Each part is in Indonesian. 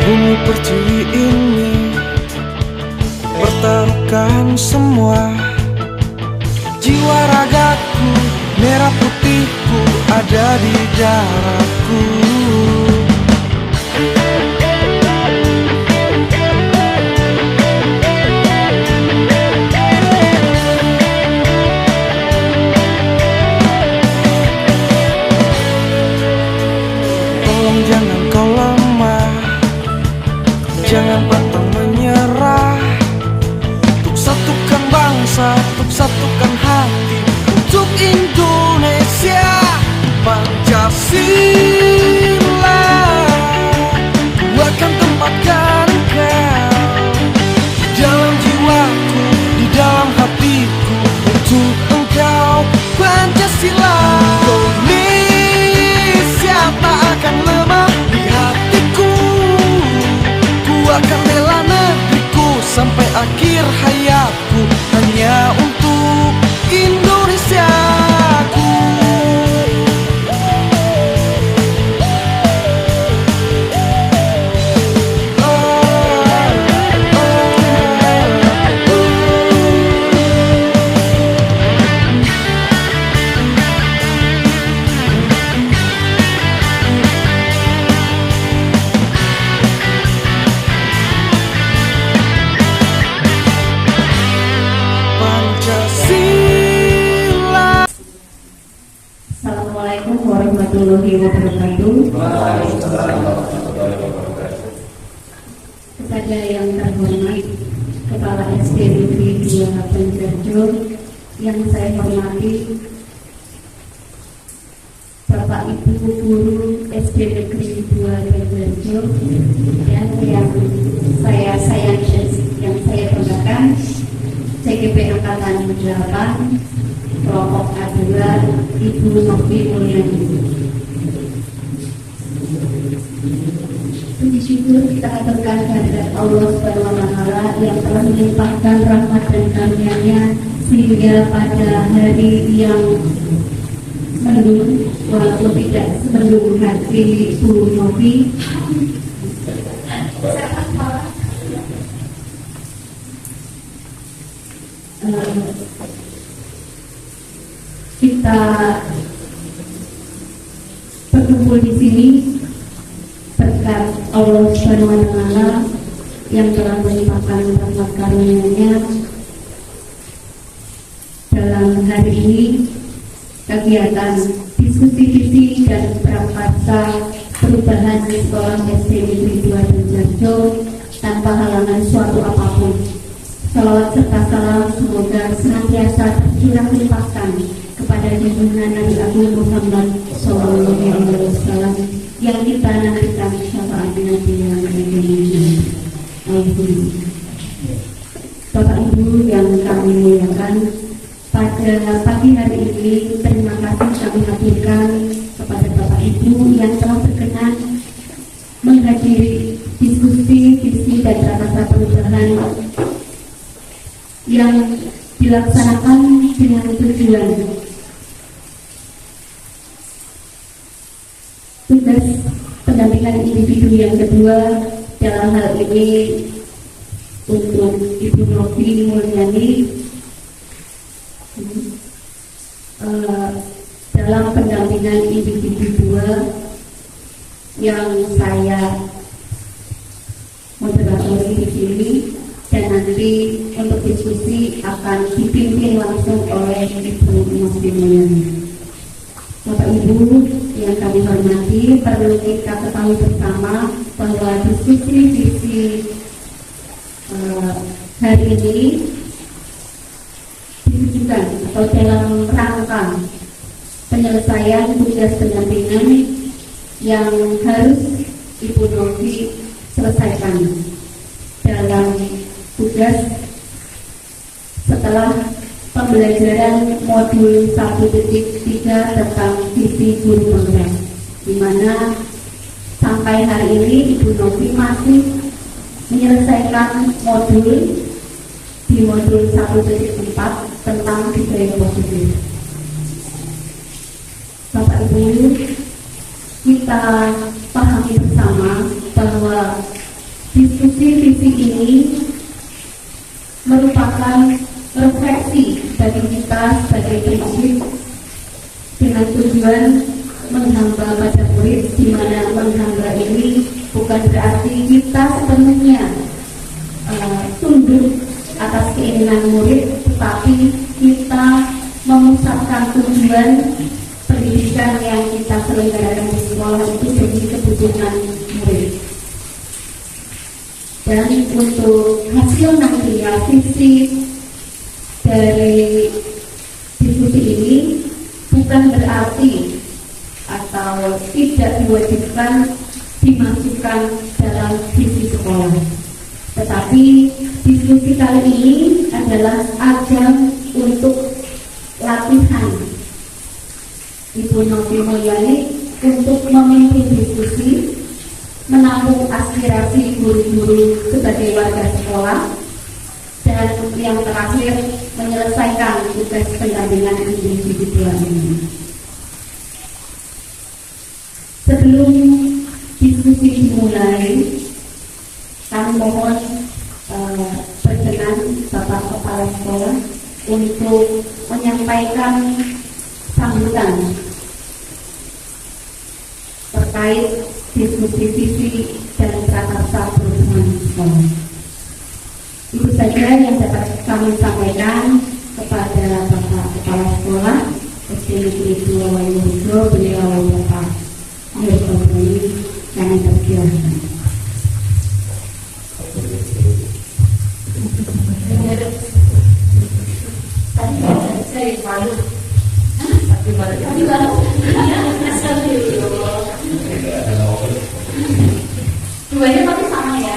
Bumi pertiwi ini bertaruhkan semua jiwa ragaku, merah putihku ada di darahku. Tolong jangan kau lemah, jangan pantang menyerah. Untuk satukan bangsa, untuk satukan hati, untuk Indonesia Pancasila. Ku akan tempatkan kau di dalam jiwaku, di dalam hatiku, untuk engkau Pancasila. Indonesia tak akan lemah di hatiku. Ku akan bela negeriku sampai akhir hayatku, hanya untuk Indonesiaku. Pancasila. Assalamualaikum warahmatullahi wabarakatuh. Kepada yang terhormat Kepala SD Negeri 2 Banjarjo, yang saya hormati Bapak Ibu Guru SD Negeri 2 Banjarjo, dan yang saya sayangi dan yang saya banggakan CGP Angkatan 8 kelompok A2 Ibu Novi Mulyani. Puji syukur kita aturkan kehadirat Allah SWT yang telah melimpahkan rahmat dan karunia-Nya sehingga pada hari yang mendung, walaupun tidak semendung hati Ibu Novi, kita berkumpul di sini berkat Allah SWT yang telah melimpahkan rahmat karunia-Nya. Dalam hari ini kegiatan diskusi visi dan prakarsa perubahan di sekolah SD Negeri 2 Banjarjo tanpa halangan suatu apapun. Salawat serta salam semoga senantiasa tercurah limpahkan kepada junjungan Nabi Agung Muhammad SAW yang kita nantikan syafaatnya di dalam kehidupan. Bapak Ibu yang kami muliakan, pada pagi hari ini terima kasih kami haturkan kepada Bapak Ibu yang telah berkenan menghadiri diskusi visi dan prakarsa perubahan yang dilaksanakan dengan tujuan tugas pendampingan individu yang kedua, dalam hal ini untuk Ibu Novi Mulyani dalam pendampingan individu 2 yang saya moderatori di sini, dan nanti untuk diskusi akan dipimpin langsung oleh Ibu Novi Mulyani. Bapak Ibu yang kami hormati, perlu kita ketahui bersama bahwa diskusi visi hari ini ditujukan atau dalam rangka penyelesaian tugas pendampingan yang harus Ibu Novi selesaikan dalam tugas setelah pembelajaran modul 1.3 tentang visi guru bangsa, di mana sampai hari ini Ibu Novi masih menyelesaikan modul di modul 1.4 tentang budaya positif. Bapak Ibu, kita pahami bersama bahwa Diskusi visi ini merupakan refleksi bagi kita sebagai prinsip dengan tujuan menghamba pada murid, di mana menghamba ini bukan berarti kita sepenuhnya tunduk atas keinginan murid, tetapi kita memusatkan tujuan pendidikan yang kita selenggarakan di sekolah itu demi kebutuhan murid. Dan untuk hasil nantinya visi dari diskusi ini bukan berarti atau tidak diwajibkan dimasukkan dalam visi sekolah. Tetapi diskusi kali ini adalah ajang untuk latihan Ibu Novi Mulyani untuk memimpin diskusi, menampung aspirasi guru-guru sebagai warga sekolah, dan yang terakhir menyelesaikan tugas pendampingan individual ini. Sebelum diskusi dimulai, kami mohon berkenan Bapak Kepala Sekolah untuk menyampaikan sambutan terkait diskusi visi dan prakarsa perubahan sekolah. Itu saja yang dapat kami sampaikan kepada Bapak Kepala Sekolah SD Negeri 2 Wayomirgo, beliau Bapak Yusuf kami persilakan. Tadi malu. Duanya pasti sama ya?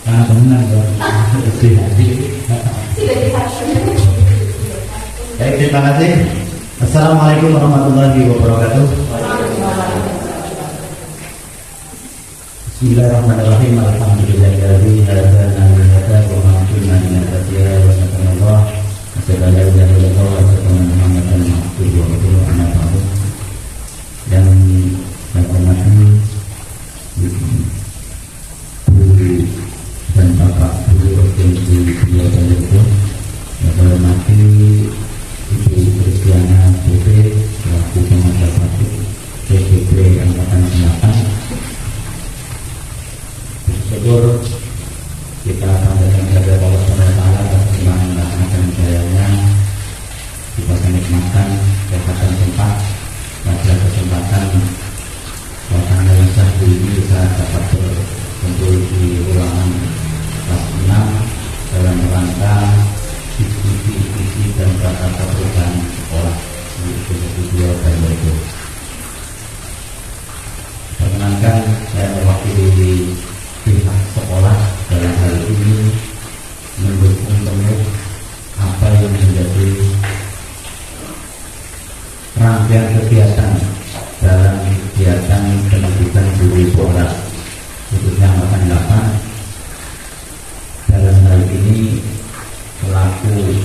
Benar dong. Baik, terima kasih. Assalamualaikum warahmatullahi wabarakatuh. Bismillahirrahmanirrahim. Alhamdulillahirabbil alamin. Wa ma kunna linahtadiya lawla an Allah. Asyhadu an la ilaha illallah wa asyhadu anna Muhammadan abduhu wa rasuluhu amma ba'du. Dan saya hormati Guru dan Bapak Guru Provinsi Riau dan Jawa, saya hormati Ibu Kristiana BP selaku Pengajar Batik PPP Angkatan 8. Bersyukur kita sampaikan kepada Allah SWT atas melaksanakan budayanya, kita menikmatan kesehatan tempat pada kesempatan suasana yang sahdu ini saya dapat berkumpul di ruangan kelas 6 dalam rangka diskusi visi dan prakarsa perubahan sekolah di Kedua Wayomirgo. Perkenankan saya mewakili pihak sekolah dalam hal ini mendukung penuh apa yang menjadi rangkaian kegiatan dalam kegiatan pendidikan guru sekolah khususnya angkatan 8. Dalam hal ini selaku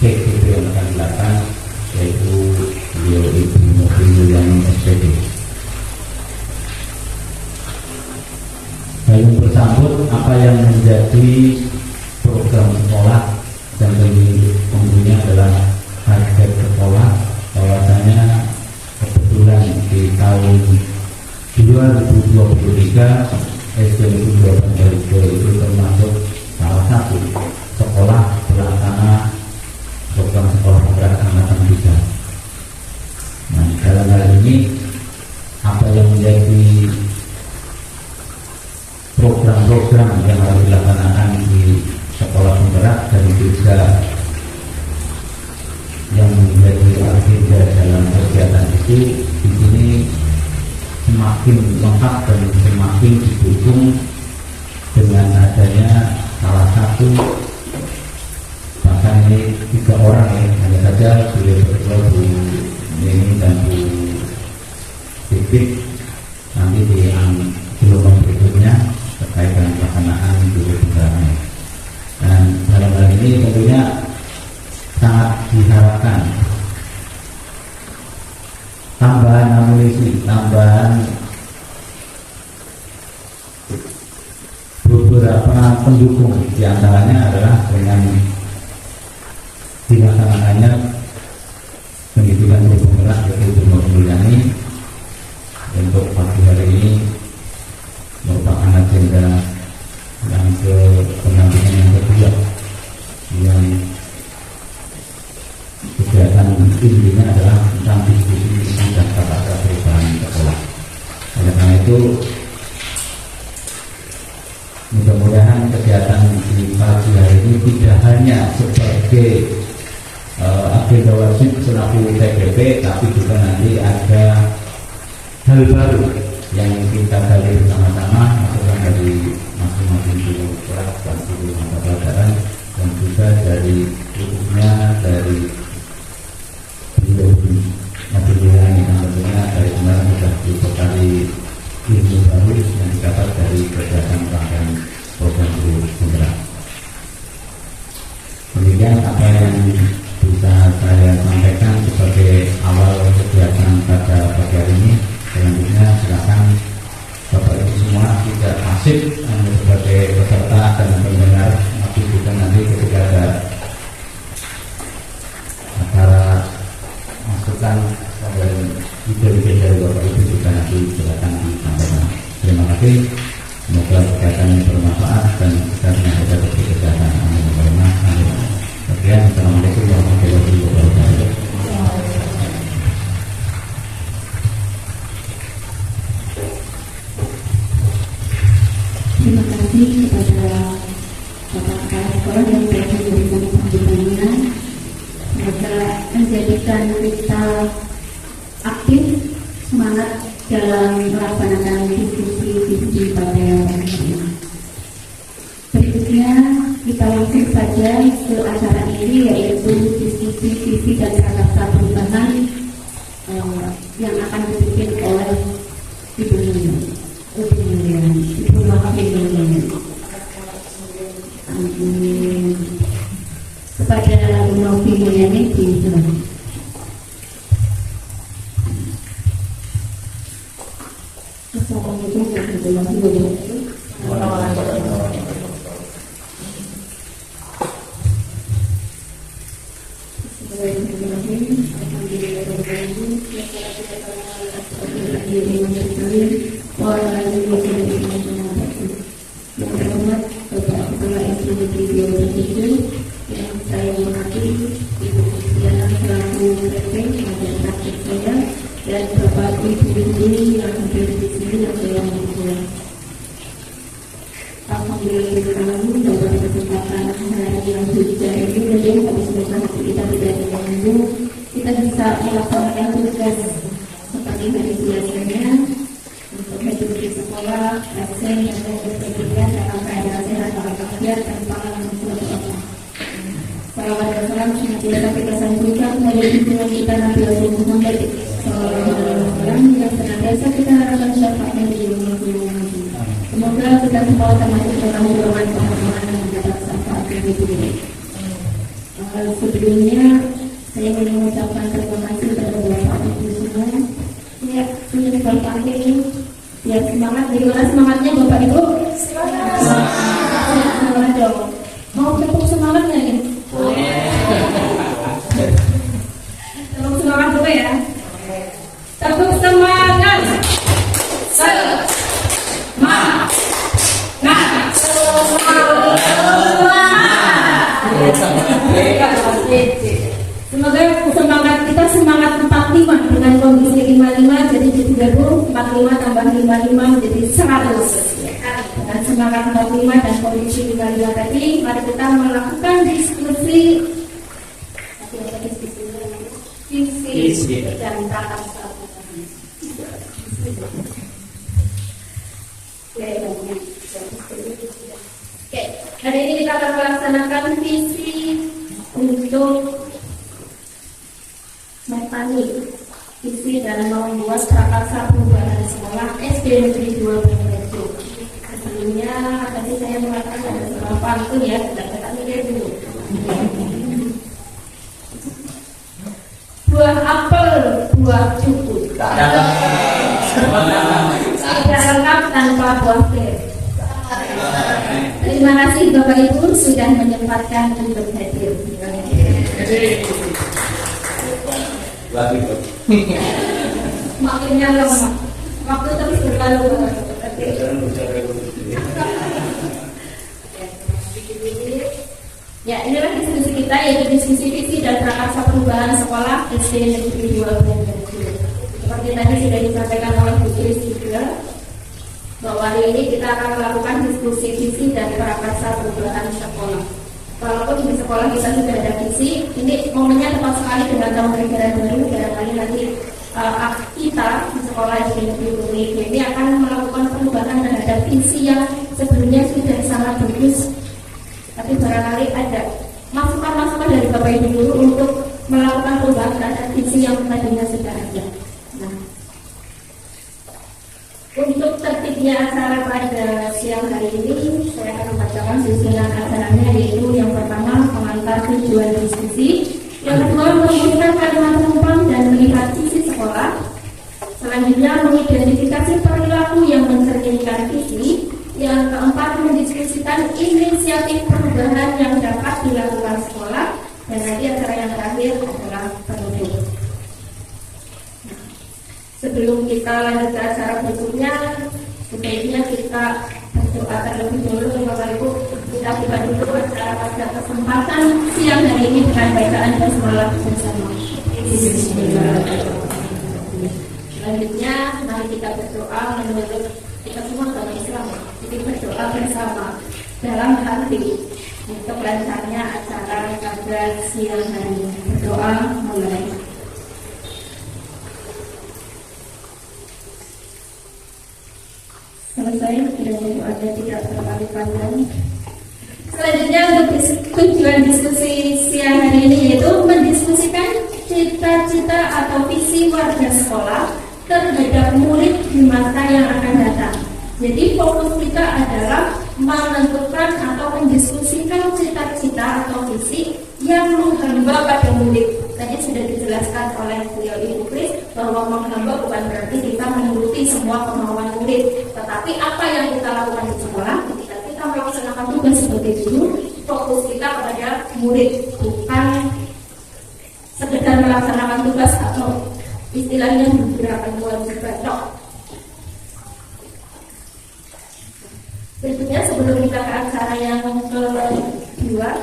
PPP angkatan 8 yaitu beliau Ibu Novi Mulyani SPD. Lalu bersambut apa yang menjadi program sekolah dan tentunya adalah target sekolah, bahwasanya kebetulan di tahun 2023 SD Negeri 2 Wayomirgo itu termasuk salah satu sekolah pelaksana program sekolah penggerak angkatan 3. Nah, dalam hal ini apa yang menjadi program-program yang harus dilaksanakan di sekolah penggerak dan juga yang menjadi agenda dalam kegiatan itu di sini semakin lengkap dan semakin didukung dengan adanya salah satu, bahkan ini 3 orang ya, hanya saja beliau berdua Bu Nini dan Bu Pipit nanti di gelombang berikutnya terkait dengan pelaksanaan guru penggeraknya. Dan dalam hal ini tentunya sangat diharapkan tambahan amunisi, tambahan beberapa pendukung, diantaranya adalah dengan dilaksanakannya pendidikan bergerak yaitu Mulyani untuk pagi hari ini merupakan agenda yang pendampingan yang kedua yang kegiatan intinya adalah tentang diskusi dan tata cara perubahan sekolah. Oleh karena itu mudah-mudahan kegiatan di pagi hari ini tidak hanya sebagai agenda wajib selaku TPP, tapi juga nanti ada hal baru yang kita gali bersama-sama, masukan dari masing-masing guru kelas dan guru mata pelajaran, dan juga dari khususnya dari Majelis yang tentunya dari kemarin sudah dibekali ilmu baru yang didapat dari kegiatan rangkaian program guru penggerak. Demikian apa yang bisa saya sampaikan sebagai awal kegiatan pada pagi hari ini. Selanjutnya silakan Bapak Ibu semua tidak pasif hanya sebagai peserta dan pendengar, tapi juga nanti ketika ada acara masukan dan ide-ide dari Bapak Ibu juga nanti silakan disampaikan. Terima kasih. Semoga kegiatan ini bermanfaat dan kita menjaga kegiatan. Amin. Sekian. Assalamualaikum warahmatullahi wabarakatuh. Terima kasih kepada Bapak Kepala Sekolah yang telah memberikan sambutannya. Semoga menjadikan kita aktif, semangat dalam melaksanakan diskusi pada hari ini. Berikutnya kita langsung saja ke acara ini, yaitu diskusi visi dan prakarsa perubahan yang akan dipimpin oleh Ibu Mulyani. Kepada Ibu Mulyani dijelaskan. Assalamualaikum warahmatullahi wabarakatuh. Yang terhormat Bapak Kepala SD yang saya hormati Ibu Kristiana selaku PP dan praktik saya, dan Bapak Ibu guru yang hadir di sini yang saya hormati. Alhamdulillah dapat kesempatan hari yang sudah ini dan kami semoga hati kita tidak terganggu, kita bisa melaksanakan tugas seperti hari biasanya untuk hidup di sekolah, absen dan berkegiatan dalam keadaan sehat walafiat tanpa masalah. Salawat dan salam senantiasa kita sanjungkan kepada junjungan kita Nabi Muhammad SAW yang senantiasa kita harapkan syafaatnya di dunia nanti. Semoga kita semua termasuk dalam golongan pahala yang mendapat syafaat dari dunia. Sebelumnya saya ingin mengucapkan terima kasih kepada Bapak Ibu semua. Ya, ini Bapak ini biar semangat. Bagaimana semangatnya Bapak Ibu? Semangat dong. Mau tepuk semangatnya nih? Tepuk semangat dulu ya. Tepuk semangat. Semoga semangat kita semangat 45 dengan kondisi 55 jadi gabung 45 tambah 55 jadi 100. Dengan semangat 45 dan kondisi 55 tadi, mari kita melakukan diskusi visi dan prakarsa. Oke, hari ini kita akan melaksanakan visi untuk metani visi dan membuat prakarsa perubahan sekolah SD Negeri 2 Banyuwangi. Sebelumnya tadi saya mengatakan ada sebuah pantun ya, kita mikir dulu. Buah apel, buah cukup. Tidak lengkap tanpa buah pir. Terima kasih Bapak Ibu sudah menyempatkan untuk hadir. Makinnya lama, waktu terus berlalu. Ya, inilah diskusi kita, yaitu diskusi visi dan prakarsa perubahan sekolah SD Negeri 2 Banjarjo. Seperti tadi sudah disampaikan oleh Bu Kris juga, bahwa hari ini kita akan melakukan diskusi visi dan prakarsa perubahan sekolah. Walaupun di sekolah kita sudah ada visi, ini momennya tepat sekali dengan tahun ajaran baru. Barangkali nanti kita di sekolah SD Negeri 2 ini akan melakukan perubahan terhadap visi yang sebelumnya sudah sangat bagus. Tapi barangkali ada masukan-masukan dari Bapak Ibu guru untuk melakukan perubahan terhadap visi yang tadinya sudah ada. Nah, untuk tertibnya acara pada siang hari ini, saya akan membacakan susunan acaranya, yaitu yang pertama pengantar tujuan diskusi, yang kedua merumuskan kalimat penumpang dan melihat visi sekolah, selanjutnya mengidentifikasi perilaku yang mencerminkan visi, yang keempat mendiskusikan inisiatif perubahan yang dapat dilakukan sekolah, dan nanti acara yang terakhir adalah penutup. Sebelum kita lanjut ke acara berikutnya, sebaiknya kita berdoa terlebih dahulu. Bapak Ibu, kita buka dulu acara pada kesempatan siang hari ini dengan bacaan basmalah bersama. Selanjutnya, mari kita berdoa menurut kita semua dalam Islam. Jadi berdoa bersama dalam hati untuk lancarnya acara pada siang hari ini. Berdoa mulai. Selesai, tidak ada tidak terlalu panjang. Selanjutnya untuk tujuan diskusi siang hari ini, yaitu mendiskusikan cita-cita atau visi warga sekolah terhadap murid di masa yang akan datang. Jadi fokus kita adalah menentukan atau mendiskusikan cita-cita atau visi yang menghamba pada murid. Tadi sudah dijelaskan oleh beliau Ibu Kris bahwa menghamba bukan berarti kita menuruti semua kemauan murid, tetapi apa yang kita lakukan di sekolah ketika kita melaksanakan tugas sebagai guru, fokus kita kepada murid, bukan sekedar melaksanakan tugas atau istilahnya beberapa kewajiban. Berikutnya sebelum kita ke acara yang kedua,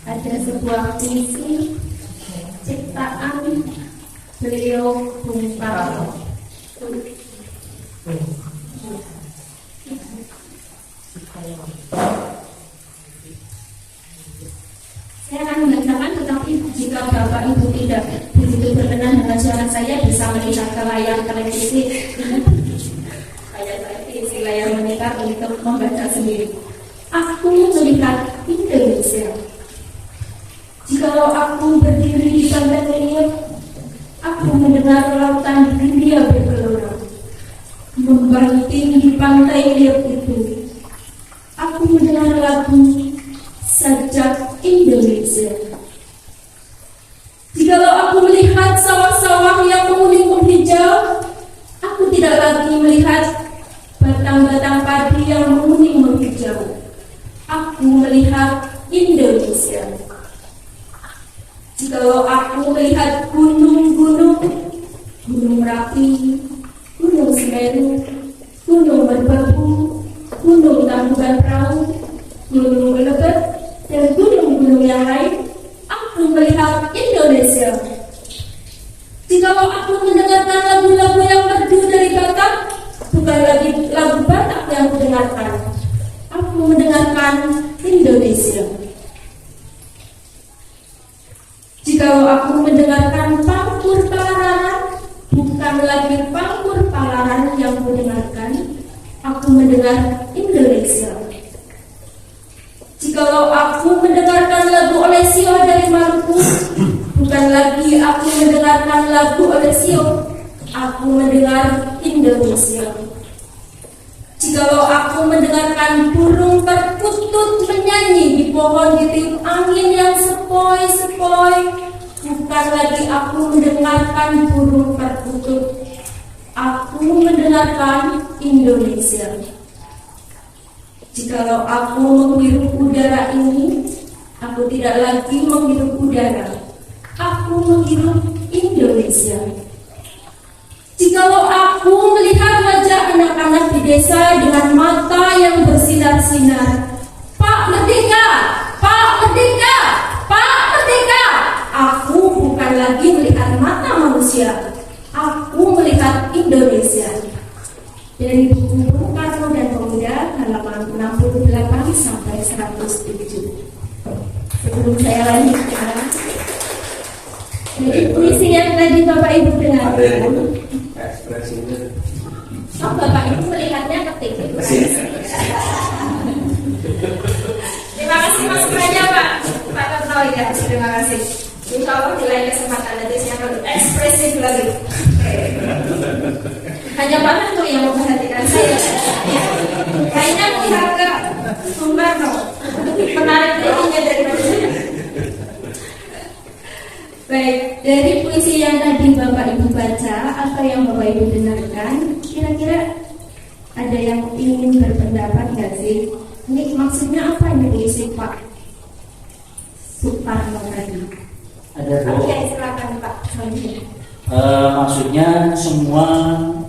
ada sebuah puisi ciptaan beliau Bung Karno. Saya akan membacakan, tetapi jika Bapak Ibu tidak begitu berkenan dengan suara saya, bisa melihat ke layar televisi. Isi layar monitor untuk membaca sendiri. Aku melihat Indonesia. Jikalau aku berdiri di pantai Liat, aku mendengar lautan India bergelora. Membanting di pantai Liat itu, aku mendengar lagu Sajak Indonesia. Jikalau aku melihat sawah-sawah yang menguning menghijau, aku tidak lagi melihat batang-batang padi yang menguning menghijau. Aku melihat Indonesia. Jikalau aku melihat gunung-gunung, Gunung Merapi, Gunung Semeru, Gunung Merbabu, Gunung Tangkuban Perahu, Gunung Lebet, dan gunung-gunung yang lain, aku melihat Indonesia. Jikalau aku mendengarkan lagu-lagu yang merdu dari Batak, bukan lagi lagu Batak yang aku dengarkan, aku mendengarkan Indonesia. Jikalau aku mendengarkan pangkur palaran, bukan lagi pangkur palaran yang aku dengarkan, aku mendengar Indonesia. Jikalau aku mendengarkan lagu Olesio dari Maluku, bukan lagi aku mendengarkan lagu Olesio, aku mendengar Indonesia. Jikalau aku mendengarkan burung perkutut menyanyi di pohon ditiup angin yang sepoi-sepoi, bukan lagi aku mendengarkan burung perkutut, aku mendengarkan Indonesia. Jikalau aku menghirup udara ini, aku tidak lagi menghirup udara. Aku menghirup Indonesia. Jikalau aku melihat wajah anak-anak di desa dengan mata yang bersinar-sinar, Pak Merdeka, Pak Merdeka, Pak Merdeka. Aku bukan lagi melihat mata manusia, aku melihat Indonesia. Dari buku Bung Karno dan Pemuda, halaman 68 sampai 107. Sebelum saya lanjutkan, dari puisi yang tadi Bapak Ibu dengarkan, oh Bapak Ibu melihatnya ketik. Terima kasih masukannya Pak Karno ya, terima kasih. Insya Allah di lain kesempatan nanti saya akan ekspresif lagi. Hanya Pak Karno yang memperhatikan saya. Kayaknya melihat ke Bung Karno, menarik dirinya daripada saya. Baik, dari puisi yang tadi Bapak Ibu baca atau yang Bapak Ibu dengarkan, kira-kira ada yang ingin berpendapat nggak sih? Ini maksudnya apa ini puisi Pak Suparno tadi? Ada Oke, silakan Pak. Maksudnya semua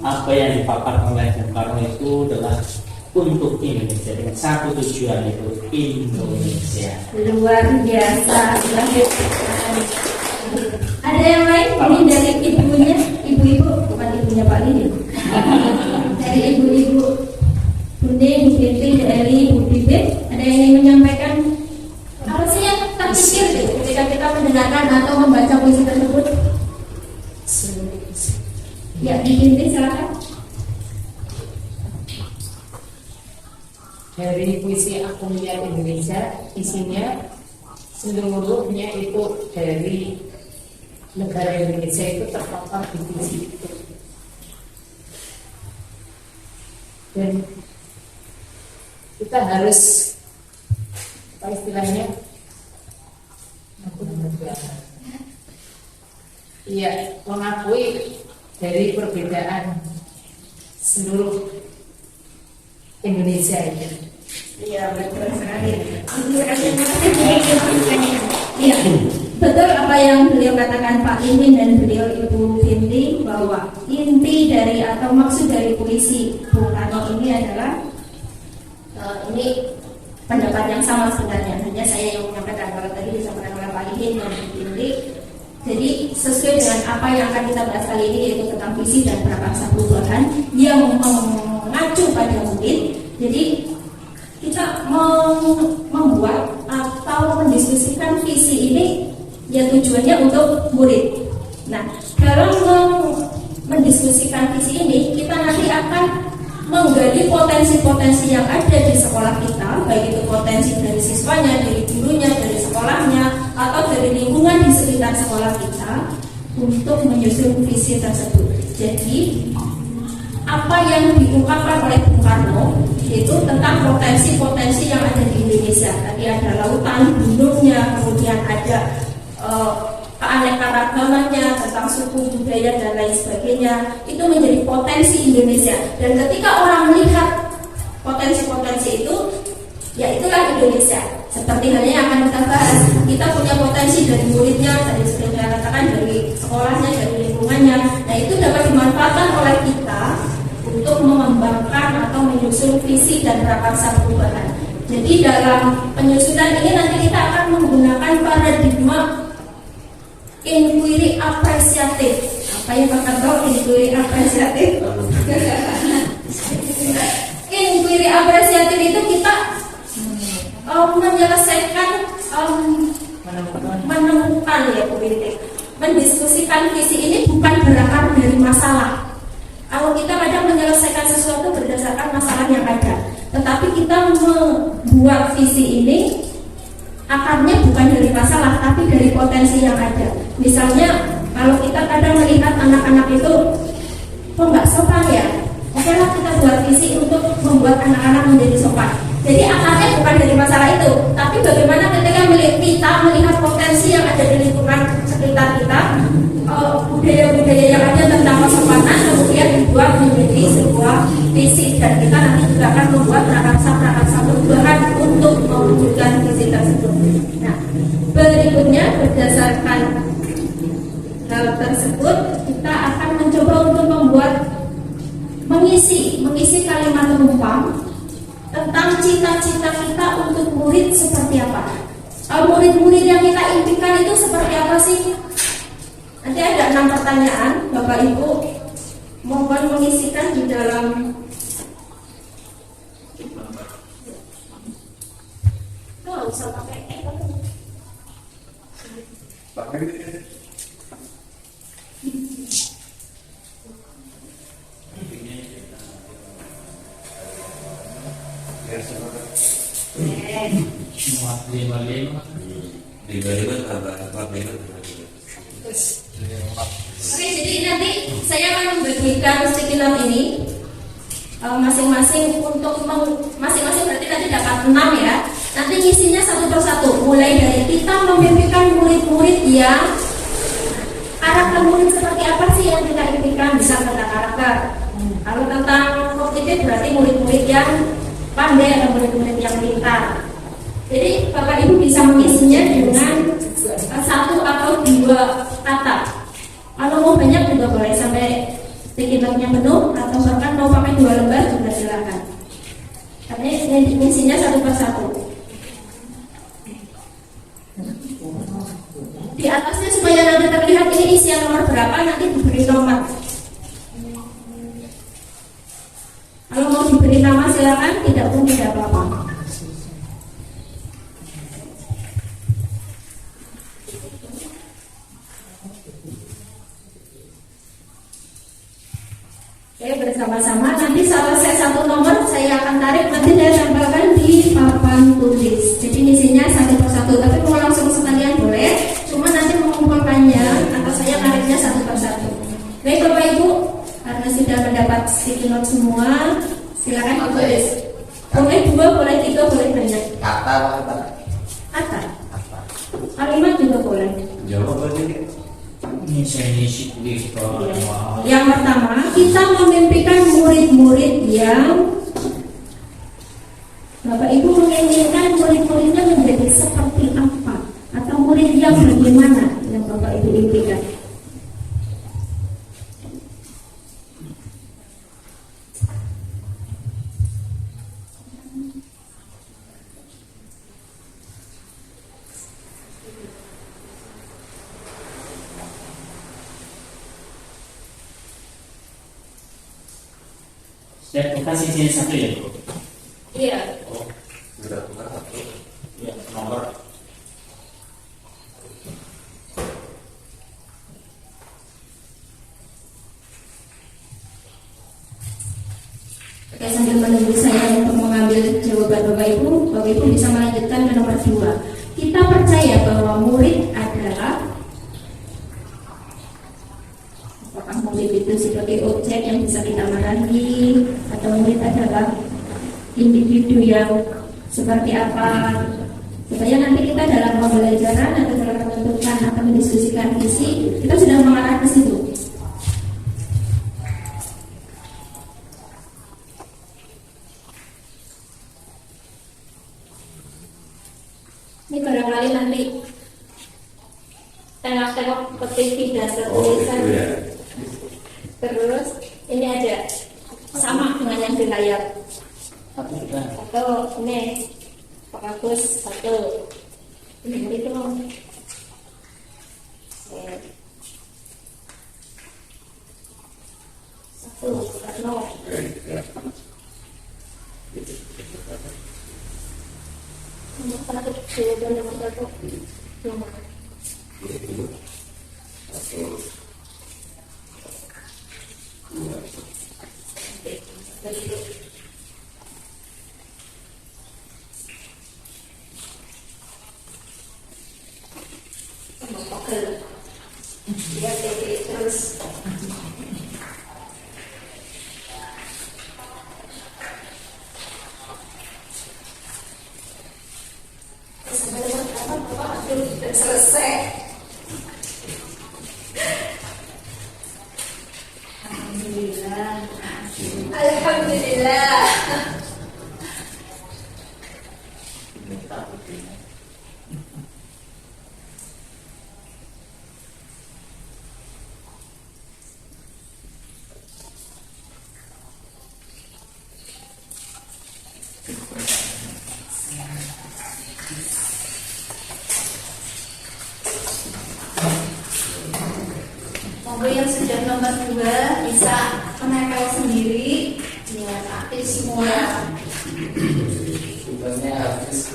apa yang dipaparkan oleh Bung Karno itu adalah untuk Indonesia dengan satu tujuan, itu Indonesia. Luar biasa. Ada yang lain? Ini dari ibunya, ibu-ibu, bukan ibunya Pak Lili. Dari ibu-ibu Bunda, Bu Fitri, dari Bu Bibit, ada yang ingin menyampaikan apa sih yang terpikir ketika kita mendengarkan atau membaca puisi tersebut? Ya, Bu Fitri silakan. Dari puisi Aku Melihat Indonesia, isinya seluruhnya itu dari negara Indonesia itu terpapar di puisi itu. Dan kita harus apa istilahnya? Iya, mengakui dari perbedaan seluruh Indonesia itu. Iya, betul sekali. Iya, betul apa yang beliau katakan Pak Imin dan beliau Ibu Finti, bahwa inti dari atau maksud dari puisi Bung Karno ini adalah ini pendapat yang sama sebenarnya, hanya saya yang menyampaikan. Kalau tadi disampaikan oleh Pak Imin dan Bu Finti, jadi sesuai dengan apa yang akan kita bahas kali ini, yaitu tentang visi dan prakarsa perubahan yang mengacu pada murid. Jadi kita membuat atau mendiskusikan visi ini ya tujuannya untuk murid. Nah, dalam mendiskusikan visi ini, kita nanti akan menggali potensi-potensi yang ada di sekolah kita, baik itu potensi dari siswanya, dari gurunya, dari sekolahnya, atau dari lingkungan di sekitar sekolah kita untuk menyusun visi tersebut. Jadi apa yang diungkapkan oleh Bung Karno itu tentang potensi-potensi yang ada di Indonesia. Tadi ada lautan, gunungnya, kemudian ada keanekaragamannya, tentang suku, budaya, dan lain sebagainya. Itu menjadi potensi Indonesia. Dan ketika orang melihat potensi-potensi itu, ya itulah Indonesia. Seperti halnya yang akan kita bahas, kita punya potensi dari muridnya, tadi sudah saya katakan, dari sekolahnya, dari lingkungannya. Nah, itu dapat dimanfaatkan oleh kita untuk mengembangkan atau menyusun visi dan prakarsa perubahan. Jadi dalam penyusunan ini nanti kita akan menggunakan paradigma inquiry apresiatif. Apa yang Pak tahu inquiry apresiatif? Inquiry apresiatif itu kita menyelesaikan, menemukan ya politik, mendiskusikan visi ini bukan berakar dari masalah. Kalau kita kadang menyelesaikan sesuatu berdasarkan masalah yang ada, tetapi kita membuat visi ini akarnya bukan dari masalah, tapi dari potensi yang ada. Misalnya, kalau kita kadang melihat anak-anak itu kok nggak sopan ya, oke lah kita buat visi untuk membuat anak-anak menjadi sopan. Jadi akarnya bukan dari masalah itu, tapi bagaimana ketika kita melihat potensi yang ada di lingkungan sekitar kita, budaya-budaya yang ada tentang kesopanan, kemudian dibuat menjadi sebuah visi, dan kita nanti juga akan membuat prakarsa perubahan untuk mewujudkan visi tersebut. Nah, berikutnya berdasarkan hal tersebut kita akan mencoba untuk mengisi kalimat penumpang tentang cita-cita kita untuk murid seperti apa. Murid-murid yang kita impikan itu seperti apa sih? Nanti ada 6 pertanyaan, Bapak Ibu mohon mengisikan di dalam nggak usah pakai Oke, jadi nanti saya akan membagikan sticky note ini masing-masing untuk masing-masing berarti nanti dapat 6 ya. Nanti ngisinya satu persatu. Mulai dari kita memimpikan murid-murid yang karakter murid seperti apa sih yang kita impikan, bisa tentang karakter. Kalau tentang kognitif berarti murid-murid yang pandai atau murid-murid yang pintar. Jadi Bapak Ibu bisa mengisinya dengan 1 atau 2 kata. Kalau mau banyak juga boleh sampai sticky note-nya penuh, atau bahkan mau pakai 2 lembar juga silakan. Karena ini isinya satu persatu. Di atasnya supaya nanti terlihat ini isian nomor berapa, nanti diberi nomor. Kalau mau diberi nama silakan, tidak pun tidak apa-apa. Oke, bersama-sama nanti selesai satu nomor saya akan tarik, nanti saya tambahkan di papan tulis. Jadi isinya satu persatu, tapi mau langsung sekalian boleh, cuma nanti mengumpulkannya atau saya tariknya satu persatu. Baik Bapak Ibu, karena sudah mendapat sticky note semua, silakan ditulis. Boleh 2, boleh 3, boleh banyak. Kata. Kalimat juga boleh. Yang pertama, kita memimpikan murid-murid yang Bapak Ibu menginginkan murid-muridnya menjadi seperti apa, atau murid yang bagaimana yang Bapak Ibu impikan. Saya kasih sini 1 ya, Bu? Iya. Oh, sudah tukar 1. Ya, nomor. Oke, sambil menunggu saya untuk mengambil jawaban Bapak Ibu bisa melanjutkan ke nomor 2. Kita percaya bahwa murid adalah, apakah murid itu sebagai objek yang bisa kita marahi, atau murid adalah individu yang seperti apa, supaya nanti kita dalam pembelajaran atau dalam menentukan atau mendiskusikan visi, kita sudah mengarah ke situ. Ini barangkali nanti tengok-tengok ke TV dan ke tulisan. Terus ini ada sama dengan yang di layar. Satu ini Pak Agus, satu ini itu satu Karno. Nomor 1 jawaban nomor 1 nomor. Terus selesai. Alhamdulillah. Monggo yang sudah nomor 2 bisa menempel sendiri. Ya, aktif semua. Sebenarnya habis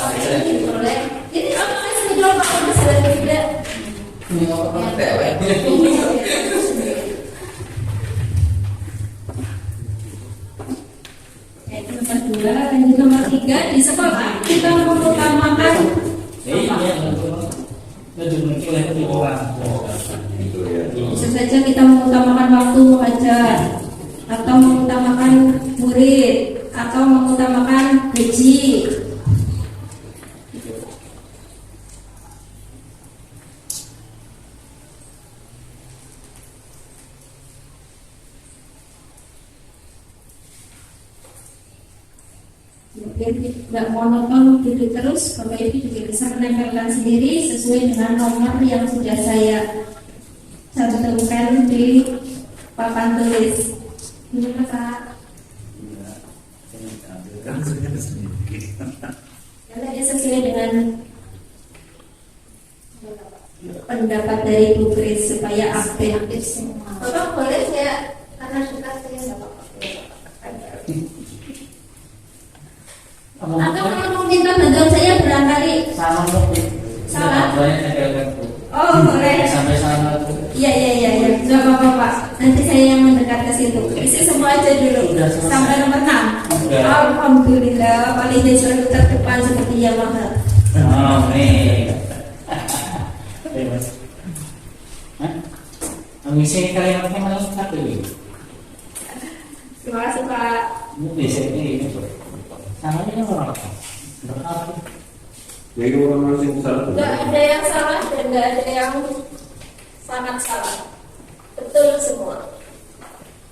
Ini boleh. Ini kalau saya sendiri Pak Kompes ada tidak? Itu nomor 2, lanjut nomor 3 di sekolah kita mengutamakan bisa saja kita mengutamakan waktu mengajar atau mengutamakan murid atau mengutamakan gaji. Biar tidak monoton gitu terus, Bapak Ibu juga bisa menempelkan sendiri sesuai dengan nomor yang sudah saya cantumkan di papan tulis. Gimana Pak? Karena dia sesuai dengan pendapat dari Bu Kris supaya aktif semua. Bapak boleh saya karena suka saya nggak apa-apa. Atau kalau mau minta bantuan saya berangkali Salah. Oh boleh. Sampai sana. Iya. Gak apa-apa Pak. Nanti saya yang mendekat ke situ. Isi semua aja dulu. Sampai nomor 6. Alhamdulillah. Paling dia selalu terdepan seperti yang mahal. Amin. Misi kalian pakai malam satu ini. Terima kasih Pak. Ini bisa ini. Sama ini orang apa? Jadi orang harus yang salah. Nggak ada yang salah dan nggak ada yang sangat salah. Betul semua.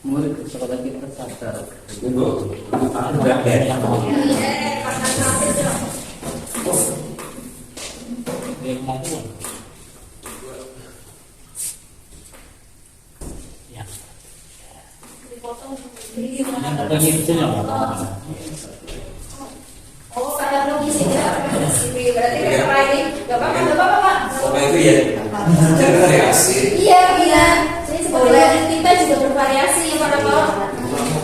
Murid sekolah kita sadar. Itu Udah kayak yang mau. Karena sampai dong. Yang mau. Ya. Dipotong. Yang begitu ya. Oh, karena lo ngisi ya. Berarti kan Pak ini nggak apa-apa Pak. Pokoknya itu ya jadi variasi. Iya. Ini sebenarnya kita juga bervariasi ya Pak Bapak.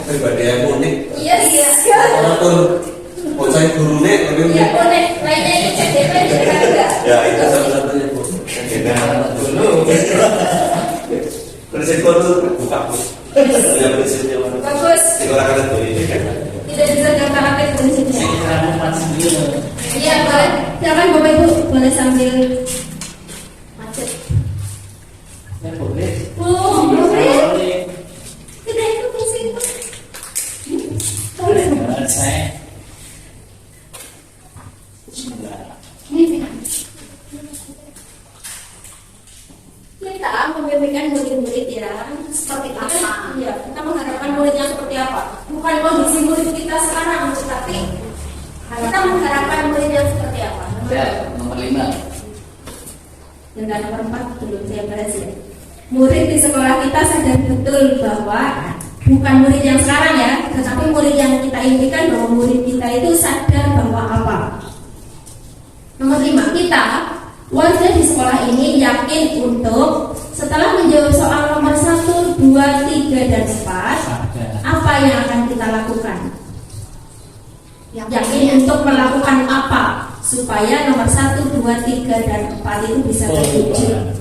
Pribadi yang unik. Iya. Walaupun bocah gurunya lebih Iya unik. Lainnya itu CDP juga ada. ya itu salah satunya Bu. Agenda dulu. Prinsip itu buka Bu. Ya prinsipnya mana? Bagus. Silakan itu ini kan. Tidak bisa kata-kata prinsipnya. Saya kira sendiri. Iya boleh. Silakan Bapak Ibu boleh sambil macet. Ya boleh. Oh boleh. Tidak itu prinsip. Boleh. Saya. Kita membimbingkan murid-murid yang seperti apa? Iya, kita mengharapkan murid yang seperti apa? Bukan kondisi murid kita sekarang, tetapi kita mengharapkan murid yang seperti apa? Nomor 5. Dan nomor 4 belum saya bahas ya. Murid di sekolah kita sadar betul bahwa bukan murid yang sekarang ya, tetapi murid yang kita impikan bahwa murid kita itu sadar bahwa apa? Nomor 5, kita warga di sekolah ini yakin untuk setelah menjawab soal nomor 1, 2, 3, dan 4 apa yang akan kita lakukan? Yakin untuk melakukan apa supaya nomor 1, 2, 3, dan 4 itu bisa terwujud.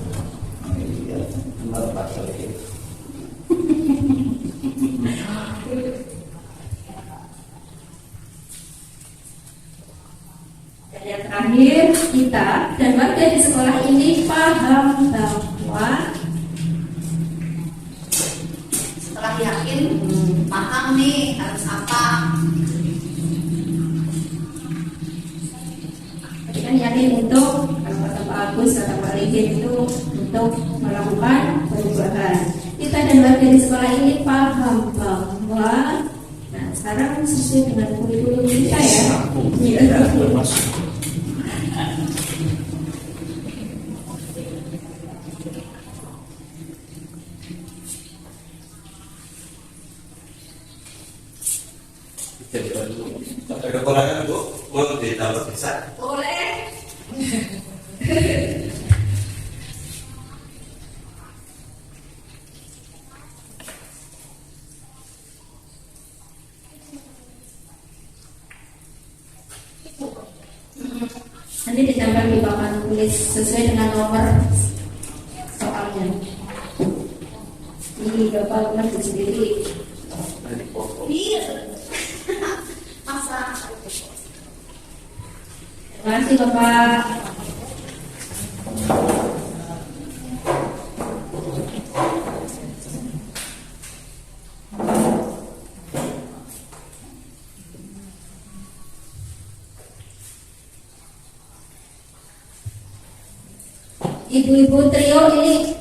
Dan yang terakhir, kita dan warga di sekolah ini paham bahwa Setelah yakin, paham nih harus apa. kan yakin untuk kalau kata Pak Agus, kata Pak Rigid itu untuk melakukan perubahan. Kita dan warga di sekolah ini paham bahwa nah sekarang sesuai dengan kurikulum kita ya, kampung. Iya. Bermasuk. Ada kekurangan Bu, mau ditambah bisa. Boleh. Nanti ditambah di papan tulis sesuai dengan nomor soalnya. Ini Bapak maju sendiri. Iya. Masa. Terima kasih Bapak. Ibu-ibu trio ini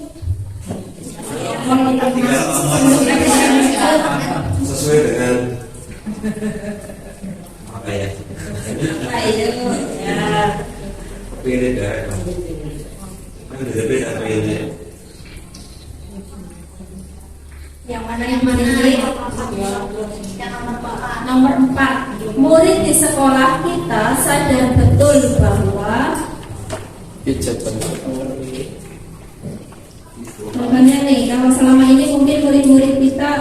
Sesuai dengan apa ya? Pilih dari beda pilih. yang mana ini? Nomor 4. Murid di sekolah kita sadar betul bahwa makanya nih, kalau selama ini mungkin murid-murid kita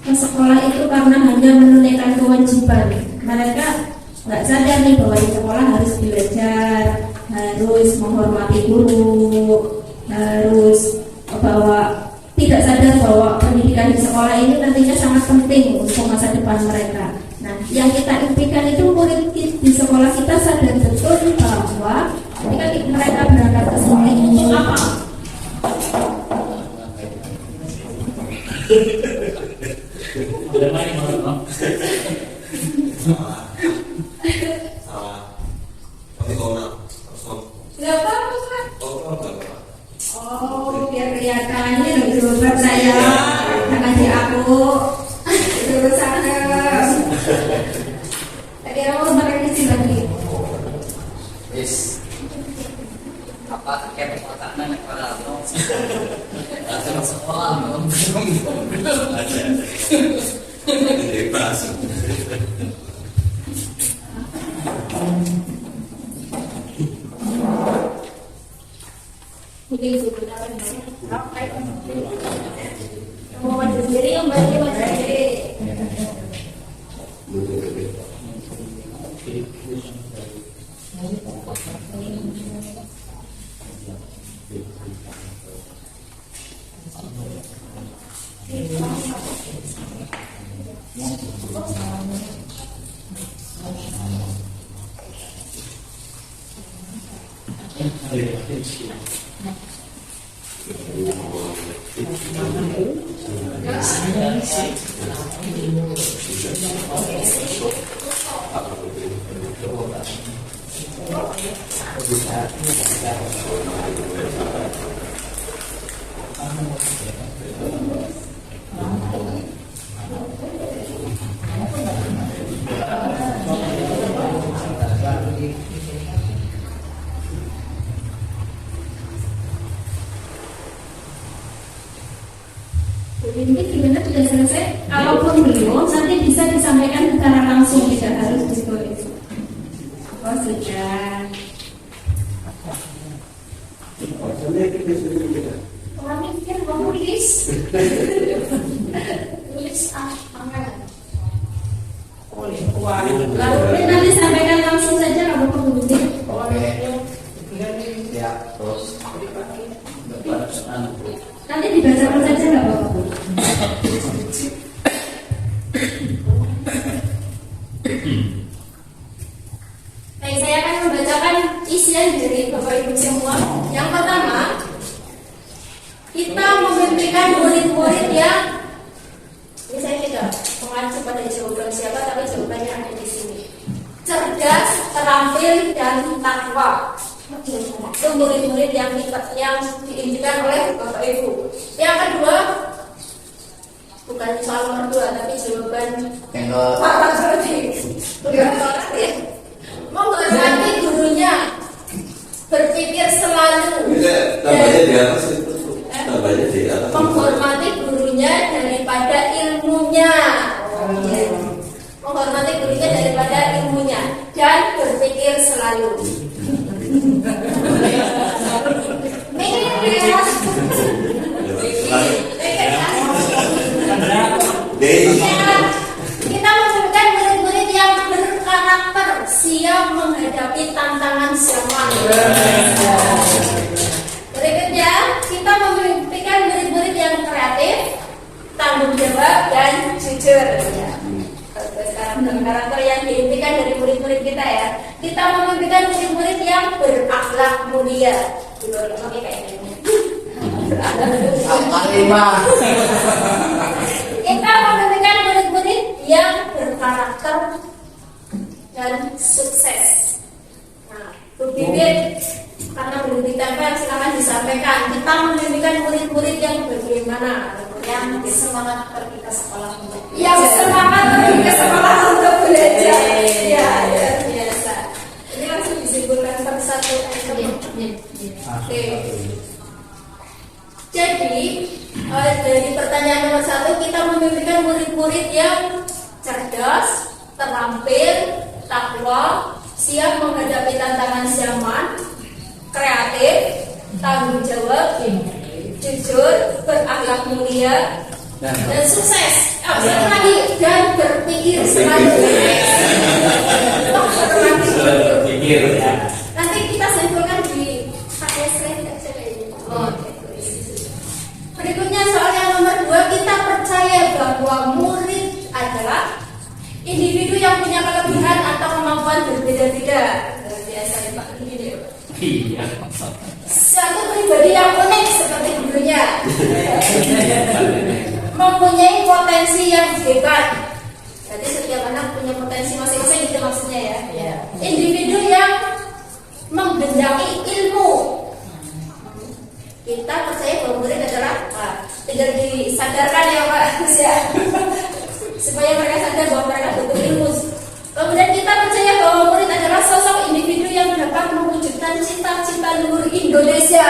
ke sekolah itu karena hanya menunaikan kewajiban. Mereka nggak sadar nih bahwa di sekolah harus belajar, harus menghormati guru, harus bahwa tidak sadar bahwa pendidikan di sekolah ini nantinya sangat penting untuk masa depan mereka. Nah, yang kita impikan itu murid di sekolah kita sadar betul bahwa ketika mereka berangkat ke sekolah itu apa? Udah main malam. Salah. Tapi orang Gak apa-apa kan? Bapak. Oh, biar kelihatannya lebih berat saya. Jangan di aku. Terus sana. Tadi aku makan di sini lagi. Yes. Apa kayak pertanyaan para lo? Ada sekolah belum? Ada. Ini bahasa. Mungkin sebenarnya mau maju sendiri, yang maju sendiri. Ini gimana sudah selesai? Kalaupun belum, nanti bisa disampaikan secara langsung, tidak harus ditulis. Oh sudah. Orang mikir mau tulis. Tulis lalu nanti sampaikan langsung saja kalau perlu. Ya, terus Nanti dibacakan saja nggak apa-apa. Baik, saya akan membacakan isian dari Bapak Ibu semua. Yang pertama, kita memberikan murid-murid yang ini saya tidak mengacu pada jawaban siapa, tapi jawabannya ada di sini. Cerdas, terampil, dan takwa. Itu murid-murid yang diinginkan oleh Bapak Ibu. Yang kedua, bukan soal nomor 2, tapi jawaban Pak Pak Jody. menghormati gurunya daripada ilmunya. Menghormati gurunya daripada ilmunya dan berpikir selalu. Kita membutuhkan murid-murid yang berkarakter, siap menghadapi tantangan zaman. Berikutnya, kita memimpikan murid-murid yang kreatif, tanggung jawab, dan jujur. Karakter yang diimpikan dari murid-murid kita ya. Kita memimpikan murid-murid yang berakhlak mulia. Kita memimpikan murid-murid yang berkarakter dan sukses. Nah, Bu Bibit, karena belum ditempel, silakan disampaikan. Kita memimpikan murid-murid yang bagaimana? Yang semangat pergi ke sekolah untuk yang semangat pergi ke sekolah untuk belajar. Ya, biasa. Ini langsung disimpulkan satu-satu. Oke. Jadi dari pertanyaan nomor 1, kita memimpikan murid-murid yang cerdas, terampil, takwa, siap menghadapi tantangan zaman, kreatif, tanggung jawab, jujur, berakhlak mulia, dan sukses. Satu lagi, dan berpikir selalu. Berpikir ya. Nanti kita simpulkan di pakai slide saja ini. Berikutnya soal yang nomor 2, kita percaya bahwa murid adalah individu yang punya kelebihan atau kemampuan berbeda-beda. Biasa Pak ini. Iya. Satu pribadi yang unik seperti gurunya, mempunyai potensi yang hebat. Jadi setiap anak punya potensi masing-masing, itu maksudnya ya. Individu yang menggendaki ilmu. Kita percaya bahwa murid adalah tinggal disadarkan ya Pak ya, supaya mereka sadar bahwa mereka butuh ilmu. Kemudian kita percaya bahwa murid adalah sosok individu yang dapat mewujudkan cita-cita luhur Indonesia.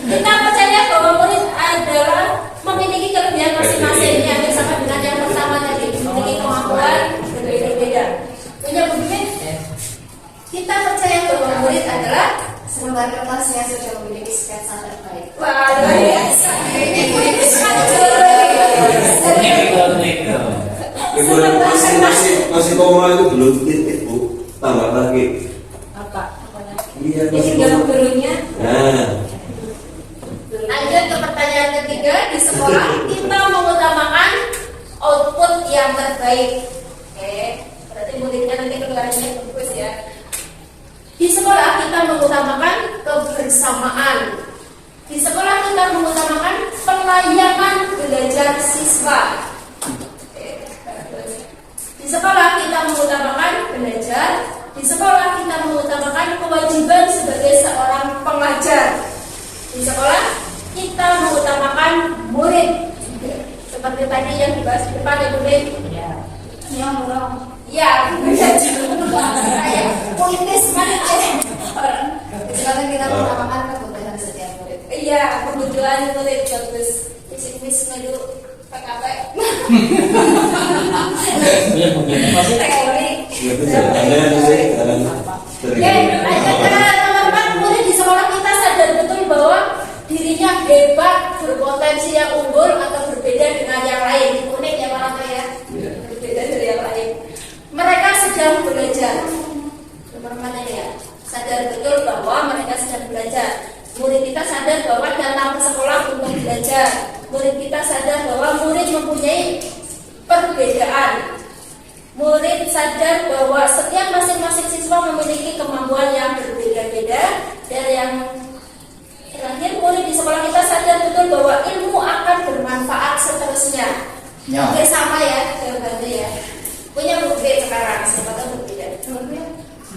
Kita percaya bahwa murid adalah memiliki kelebihan masing-masing yang sama dengan yang pertama tadi, memiliki kemampuan berbeda-beda. Punya begini, kita percaya bahwa murid adalah selembar kertas yang sudah memiliki sketsa terbaik. Wah, luar biasa. Ini murid masih koma itu belum titik Bu, tambah lagi. apa? Iya, Ini dalam gurunya. Nah, Lanjut ke pertanyaan ketiga, di sekolah kita mengutamakan output yang terbaik. Oke, berarti muridnya nanti keluarnya bagus ya. Di sekolah kita mengutamakan kebersamaan. Di sekolah kita mengutamakan pelayanan belajar siswa. Di sekolah kita mengutamakan belajar. Di sekolah kita mengutamakan kewajiban sebagai seorang pengajar. Di sekolah kita mengutamakan murid. Seperti tadi yang dibahas di depan ya murid. Ya, politis banget ya. Sekarang kita mengutamakan kebutuhan setiap murid. Iya, kebutuhan murid bagus. Bisnis dulu PKP. Iya, mungkin masih Teori. ya betul. Ada sih dalam Oke, nomor 4, murid di sekolah kita sadar betul bahwa dirinya hebat, berpotensi yang unggul atau berbeda dengan yang lain. Unik ya Pak Raka ya, berbeda dari yang lain. Mereka sedang belajar. Nomor 4 ini ya, sadar betul bahwa mereka sedang belajar. Murid kita sadar bahwa datang ke sekolah untuk belajar. Murid kita sadar bahwa murid mempunyai perbedaan. Murid sadar bahwa setiap masing-masing siswa memiliki kemampuan yang berbeda-beda. Dan yang terakhir, murid di sekolah kita sadar betul bahwa ilmu akan bermanfaat seterusnya. Oke, sama ya jawabannya ya. Punya bukti sekarang, siapa tahu berbeda.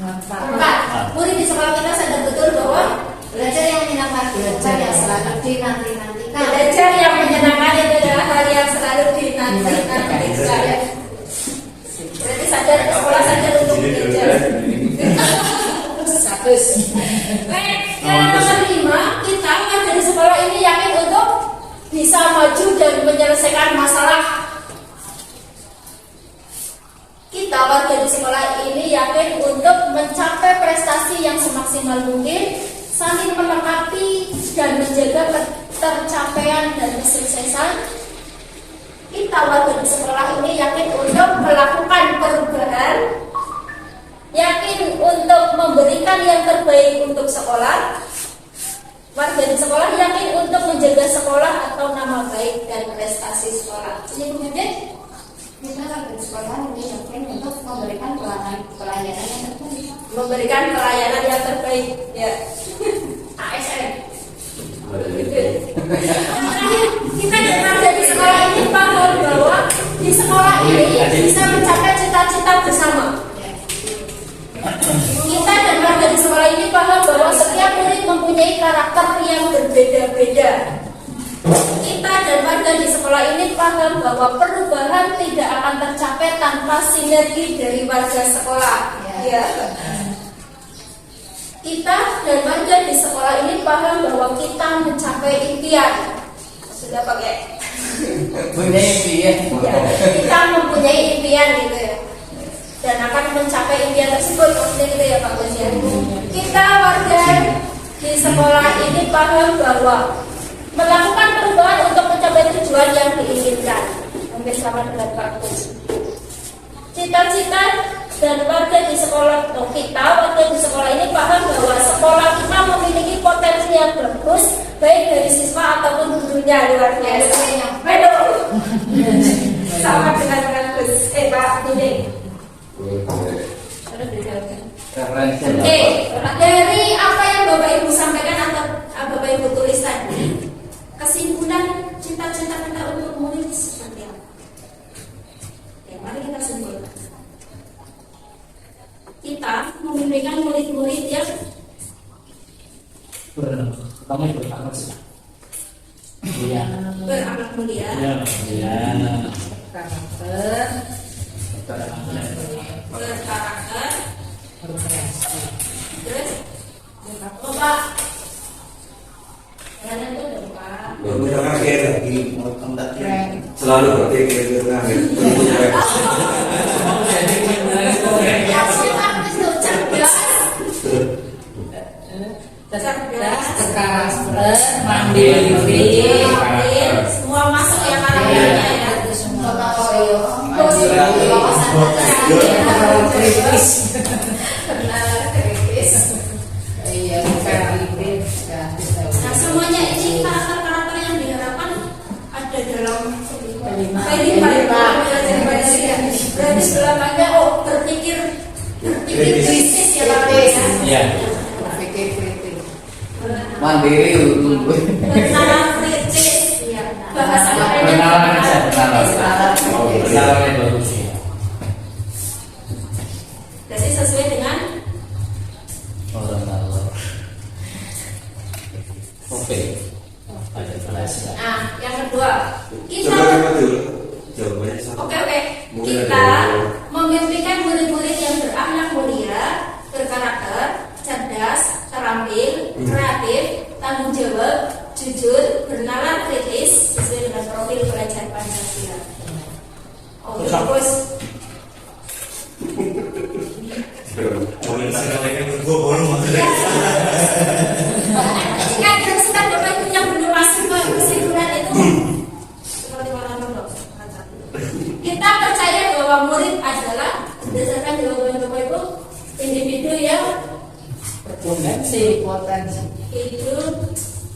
Empat, murid di sekolah kita sadar betul bahwa Belajar yang menyenangkan, belajar yang selalu dinanti-nantikan. belajar yang menyenangkan itu adalah hal yang selalu dinanti-nantikan. Berarti sadar ke sekolah, sadar untuk belajar. Status. Baik, yang nomor 5, kita kan dari sekolah menyelesaikan masalah. Kita warga di sekolah ini yakin untuk mencapai prestasi yang semaksimal mungkin, saling melengkapi dan menjaga tercapaian dan kesuksesan. Kita warga di sekolah ini yakin untuk melakukan perubahan, yakin untuk memberikan yang terbaik untuk sekolah. Warga di sekolah yakin untuk menjaga sekolah atau nama baik dan prestasi sekolah. Ini kemudian Kita warga sekolah ini yakin untuk memberikan pelayanan yang terbaik. memberikan pelayanan yang terbaik, ya. ASN. Kita ada di sekolah ini paham bahwa di sekolah ini bisa mencapai cita-cita bersama. Kita dan warga di sekolah ini paham bahwa setiap murid mempunyai karakter yang berbeda-beda. Kita dan warga di sekolah ini paham bahwa perubahan tidak akan tercapai tanpa sinergi dari warga sekolah. Ya. Kita dan warga di sekolah ini paham bahwa kita mencapai impian. Sudah pakai? Punya impian. Ya, kita mempunyai impian gitu ya. Dan akan mencapai impian tersebut, maksudnya gitu ya Pak Gus ya. Kita warga di sekolah ini paham bahwa melakukan perubahan untuk mencapai tujuan yang diinginkan. Hampir sama dengan Pak Gus. Cita-cita dan warga di sekolah, atau kita warga di sekolah ini paham bahwa sekolah kita memiliki potensi yang bagus, baik dari siswa ataupun gurunya. Luar biasa. Aduh. Sama dengan Pak Gus. Pak Dede. Referensi Oke, dari apa yang Bapak Ibu sampaikan atau Bapak Ibu tulis tadi, kesimpulan cita-cita kita untuk murid seperti apa? Oke, mari kita simpulkan. Kita memimpikan murid-murid yang berakhlak sih. Iya. berakhlak mulia, Iya. Karakter, berkarakter, berprestasi. terus Bapak. Jangan itu dong Pak. Udah kaget lagi. Keren. Selalu berpikir itu kaget. Langsung artis tuh cerdas. Cerdas, berkarakter, mandiri, Semua masuk ya karakternya ya. kritis. Benar, kritis. Iya, kreatif. Nah semuanya ini karakter-karakter yang diharapkan ada dalam Kelima. berarti belakangnya berpikir kritis ya Pak ya. Iya. Berpikir kritis. mandiri dulu. Benar kritis ya. Bahasa Kenalan aja, kenalan. Kenalan yang bagus ya. Jadi sesuai dengan Orang tahu. Oke. Ada kelas ya. nah yang kedua kita Coba dulu. Jawabannya sama. Oke. Mungkin Kita ada- memimpikan murid-murid yang berakhlak mulia, berkarakter, cerdas, terampil, kreatif, tanggung jawab, jujur, bernalar kritis sesuai dengan profil pelajar Pancasila. Oh, terus jika dirasakan Bapak Ibu yang belum masuk ke kesimpulan itu seperti orang dulu. Kita percaya bahwa murid adalah berdasarkan jawaban Bapak Ibu individu yang Potensi. hidup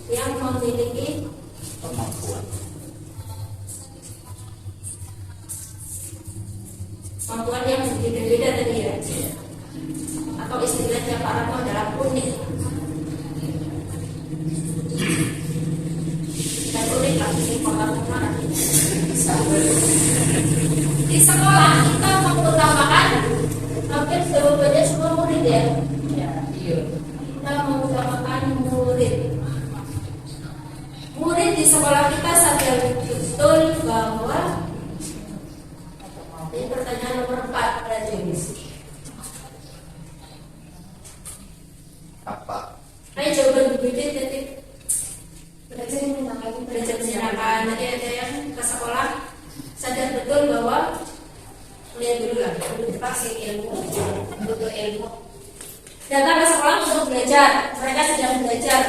yang memiliki Kemampuan. kemampuan yang berbeda-beda tadi ya. Atau istilahnya Pak Rano adalah unik. Dan unik lah ini pola-pola. Di sekolah kita mengutamakan hampir jawabannya semua murid ya. Iya. Kita mengutamakan murid. Murid di sekolah kita sadar betul bahwa ini pertanyaan nomor 4 berarti. Apa? Ayo jawaban berbeda jadi belajar menyenangkan. Nanti ada yang ke sekolah Lihat dulu lah, pasti ilmu, butuh ilmu. Datang ke sekolah untuk belajar, mereka sedang belajar,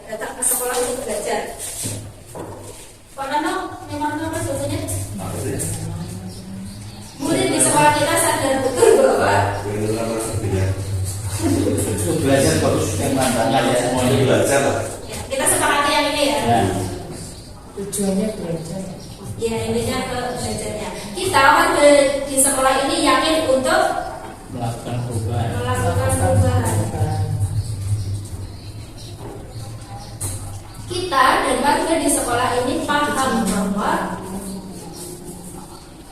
datang ke sekolah untuk belajar. Pak Nano, memang apa sebetulnya? Murid di sekolah kita sadar betul bahwa belajar bagus yang mana ya semuanya belajar lah. ya, kita sepakati yang ini ya. ya. Tujuannya belajar. Ya intinya ke belajarnya. Kita warga di sekolah ini yakin untuk Melakukan perubahan. melakukan perubahan. Kita dan warga di sekolah ini paham bahwa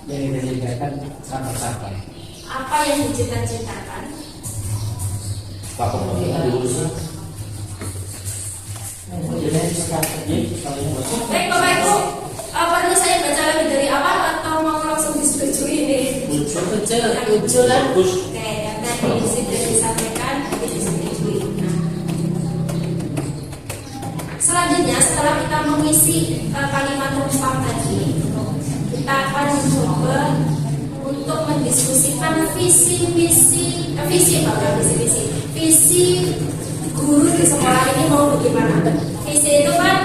Yang kita jadikan sampai apa yang dicita-citakan Pak dulu sih. Baik Bapak Ibu, perlu saya baca lebih dari awal atau mau langsung disetujui ini? Ucul lah. Bagus. Oke, yang tadi sudah disampaikan, disetujui. Selanjutnya setelah kita mengisi kalimat rumpang tadi, kita akan mencoba untuk mendiskusikan visi guru di sekolah ini mau bagaimana. Visi itu kan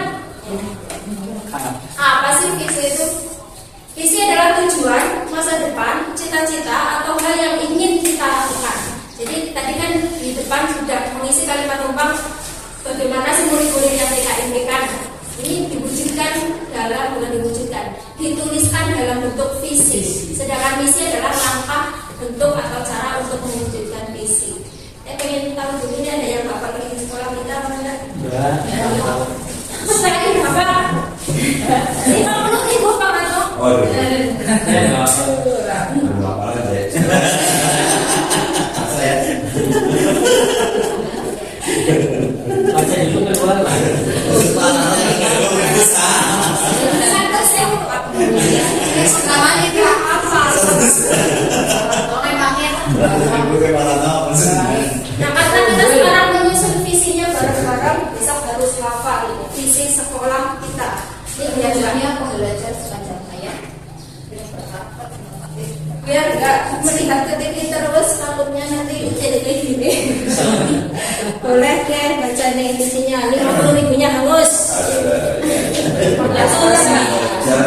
apa sih visi itu? Visi adalah tujuan masa depan, cita-cita atau hal yang ingin kita lakukan. Jadi tadi kan di depan sudah mengisi kalimat rumpang bagaimana sih murid-murid yang kita impikan. Ini diwujudkan bukan diwujudkan, dituliskan dalam bentuk visi. Sedangkan misi adalah langkah, bentuk atau cara untuk mewujudkan visi. Saya pengen tahu dulu ini ada yang bapak lagi di sekolah kita apa enggak? Saya ini bapak 50.000 Pak Manto. Oh, apa aja. Saya Baca dulu keluar lah. Satu sewu Pak. Namanya itu apa? Memangnya. Nah, karena kita sekarang menyusun visinya bareng-bareng, besok harus hafal visi sekolah kita. Ini biasanya pembelajar sepanjang hayat. Biar nggak melihat ke TV terus, takutnya nanti jadi kayak gini. Boleh deh baca nih visinya, 50.000-nya hangus. jangan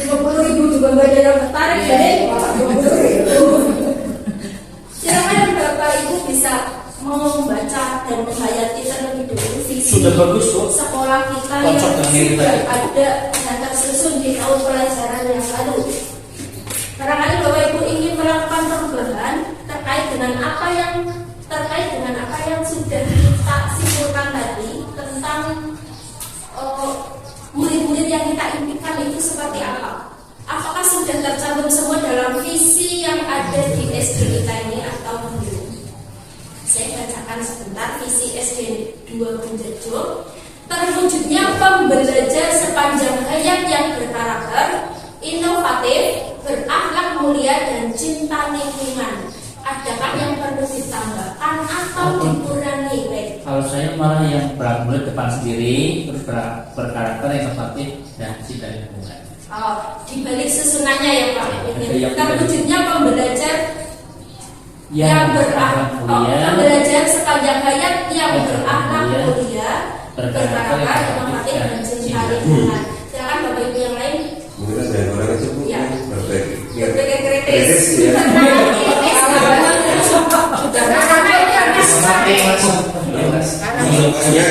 50.000 juga nggak ada yang tertarik, jadi 50.000. Silakan Bapak Ibu bisa membaca dan menghayati terlebih dulu visi Sudah bagus kok. sekolah kita Cocok yang dengan diri sudah tadi. ada dan tersusun di tahun pelajaran yang lalu. Barangkali Bapak Ibu ingin melakukan perubahan terkait dengan apa yang sudah kita simpulkan tadi tentang murid-murid yang kita impikan itu seperti apa? Apakah sudah tercantum semua dalam visi yang ada di SD kita ini atau belum? Saya bacakan sebentar visi SD 2 Bunjerjo. Terwujudnya pembelajar sepanjang hayat yang berkarakter, inovatif, berakhlak mulia dan cinta lingkungan. Adakah yang perlu ditambahkan atau dikurangi? Kalau saya malah yang mulai depan sendiri, terus berkarakter yang inovatif dan cinta lingkungan. Oh, di balik susunannya ya Pak. Iya, Terwujudnya pembelajar yang berakhlak mulia, pembelajar sepanjang hayat yang berakhlak mulia, mulia, berkarakter, inovatif dan cinta lingkungan. Silakan Bapak Ibu yang lain. mungkin ada orang itu Ya. berpikir Berpikir kritis. kritis, ya. Karena ini harus Maksudnya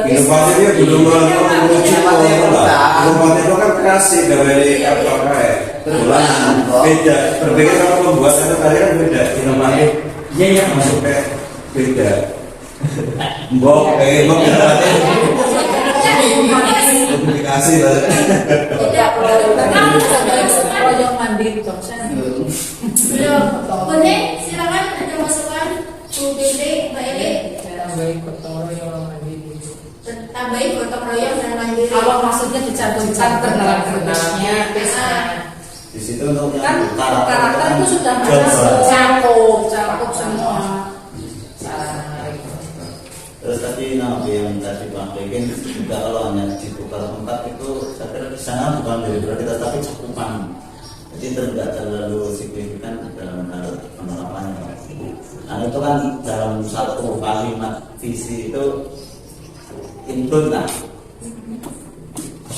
inovatifnya belum menuju ke inovatif itu kan kreasi dari apa kayak beda berpikir kalau pembuatan itu tadi kan beda inovatif Iya masuk kayak beda mbok inovatif komunikasi lah. Proyek mandiri dosen. Belum. Boleh, silakan ada masukan Bu Bede, Mbak Ele. Tambahin gotong royong mandiri. Tambahin gotong royong dan mandiri. Kalau maksudnya dicantumkan ke dalam kertasnya, Di situ untuk kan karakter itu sudah cakup semua. terus tadi yang tadi Pak Beken juga kalau hanya dibuka tempat itu saya kira di sana bukan dari prioritas tapi cakupan, jadi tidak terlalu signifikan dalam hal penerapannya. Nah itu kan dalam satu kalimat visi itu input lah.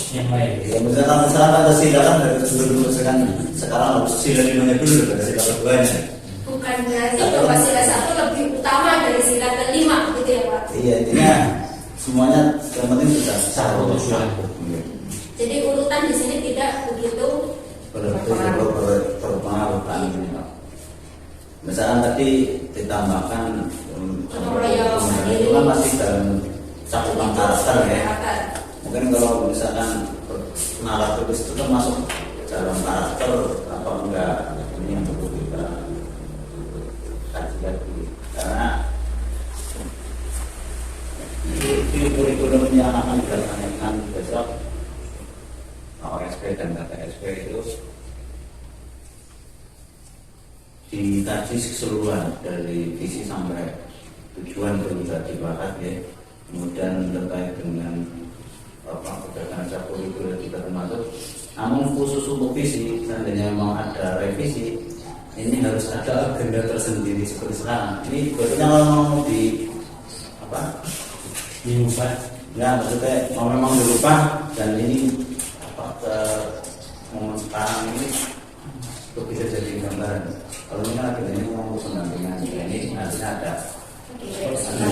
Yang lain. Ya misalkan Pancasila kan dari dulu sekarang harus sila limanya dulu dari sila keduanya. Bukan berarti bahwa sila satu lebih utama dari sila kelima gitu ya Pak? Iya, intinya semuanya yang penting sudah satu tujuan. Jadi urutan di sini tidak begitu berpengaruh kan. Misalkan tadi ditambahkan itu kan masih dalam cakupan karakter ya. Mungkin kalau misalkan naratif itu termasuk dalam karakter apa enggak, ini yang perlu kita kaji lagi karena di kurikulum yang akan dilaksanakan besok OSP dan KTSP itu dikaji keseluruhan dari visi sampai tujuan sudah dibahas ya, kemudian terkait dengan perbedaan kurikulum juga termasuk. Namun khusus untuk visi, seandainya memang ada revisi, ini harus ada agenda tersendiri seperti sekarang. Ini berarti kalau mau diubah, nggak maksudnya mau memang dirubah dan ini momen sekarang ini itu bisa jadi gambaran. Kalau ini kan akhirnya mau pendampingan, ini harusnya ada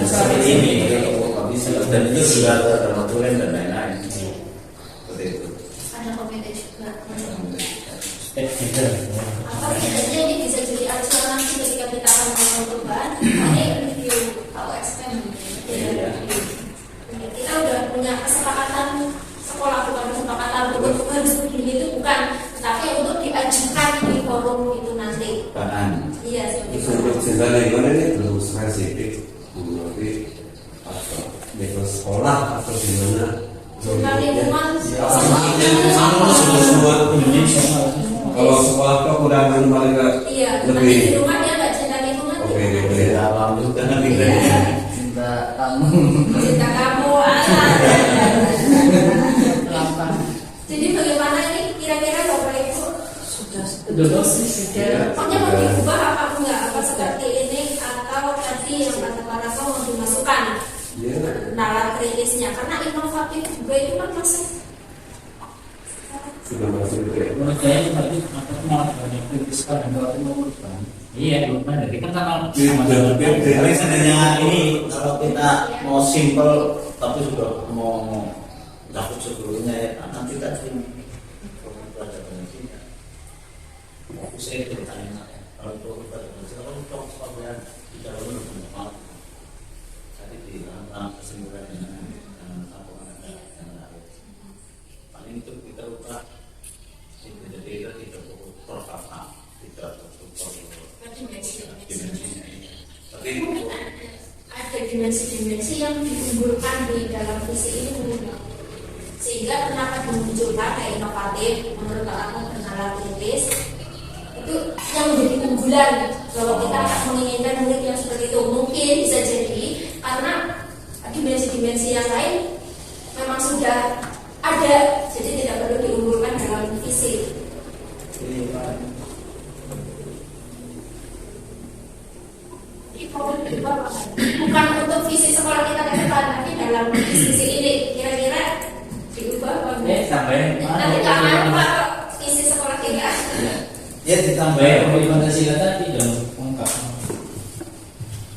seperti ini, dan itu sudah teraturan dan lain-lain. Seperti itu. ada komite juga. gitu. Atau setidaknya ini bisa jadi acuan nanti ketika kita akan melakukan perubahan, ini review OSP. Kita udah punya kesepakatan sekolah, bukan kesepakatan untuk harus begini itu bukan, tapi untuk diajukan di forum itu nanti. Bahan. Iya, seperti itu. Untuk cinta lingkungan ini belum spesifik, tapi di sekolah atau di mana? Cinta lingkungan, Semua Indonesia. Kalau sekolah kekurangan mereka iya, nanti di rumah dia nggak cinta lingkungan. Oke. Alam juga nanti Cinta kamu. Cinta kamu, Jadi bagaimana ini kira-kira Bapak Ibu? Pokoknya mau diubah apa enggak? Apa seperti ini atau tadi yang kata Pak Raka mau dimasukkan nalar kritisnya? Karena inovatif juga itu kan masih Sudah masuk itu ya. Menurut saya tadi malah banyak kritis kan kalau menguruskan. Iya, lupa dari kan sama Tapi sebenarnya ini kalau kita mau simple tapi sudah mau takut sebelumnya ya, nanti tadi ada benefitnya. Fokus saya itu bertanya kalau itu ada benefit, kalau itu supaya tidak lalu bermanfaat. Tadi di dalam kesimpulan dengan apa yang menarik. Paling itu kita ubah jadi kita tidak per kata, tidak dimensinya. Tapi ada dimensi-dimensi yang diunggulkan di dalam visi ini, sehingga kenapa dimunculkan kayak inovatif menurut aku nalar kritis itu yang menjadi unggulan bahwa kita menginginkan murid yang seperti itu. Mungkin bisa jadi karena dimensi-dimensi yang lain memang sudah ada, jadi tidak perlu diunggulkan dalam visi. Bukan untuk visi sekolah kita ke depan, tapi dalam visi ini kira-kira diubah apa enggak? sampai Nanti jangan lupa visi sekolah kita. ya ditambah sampai Pancasila tadi dan lengkap.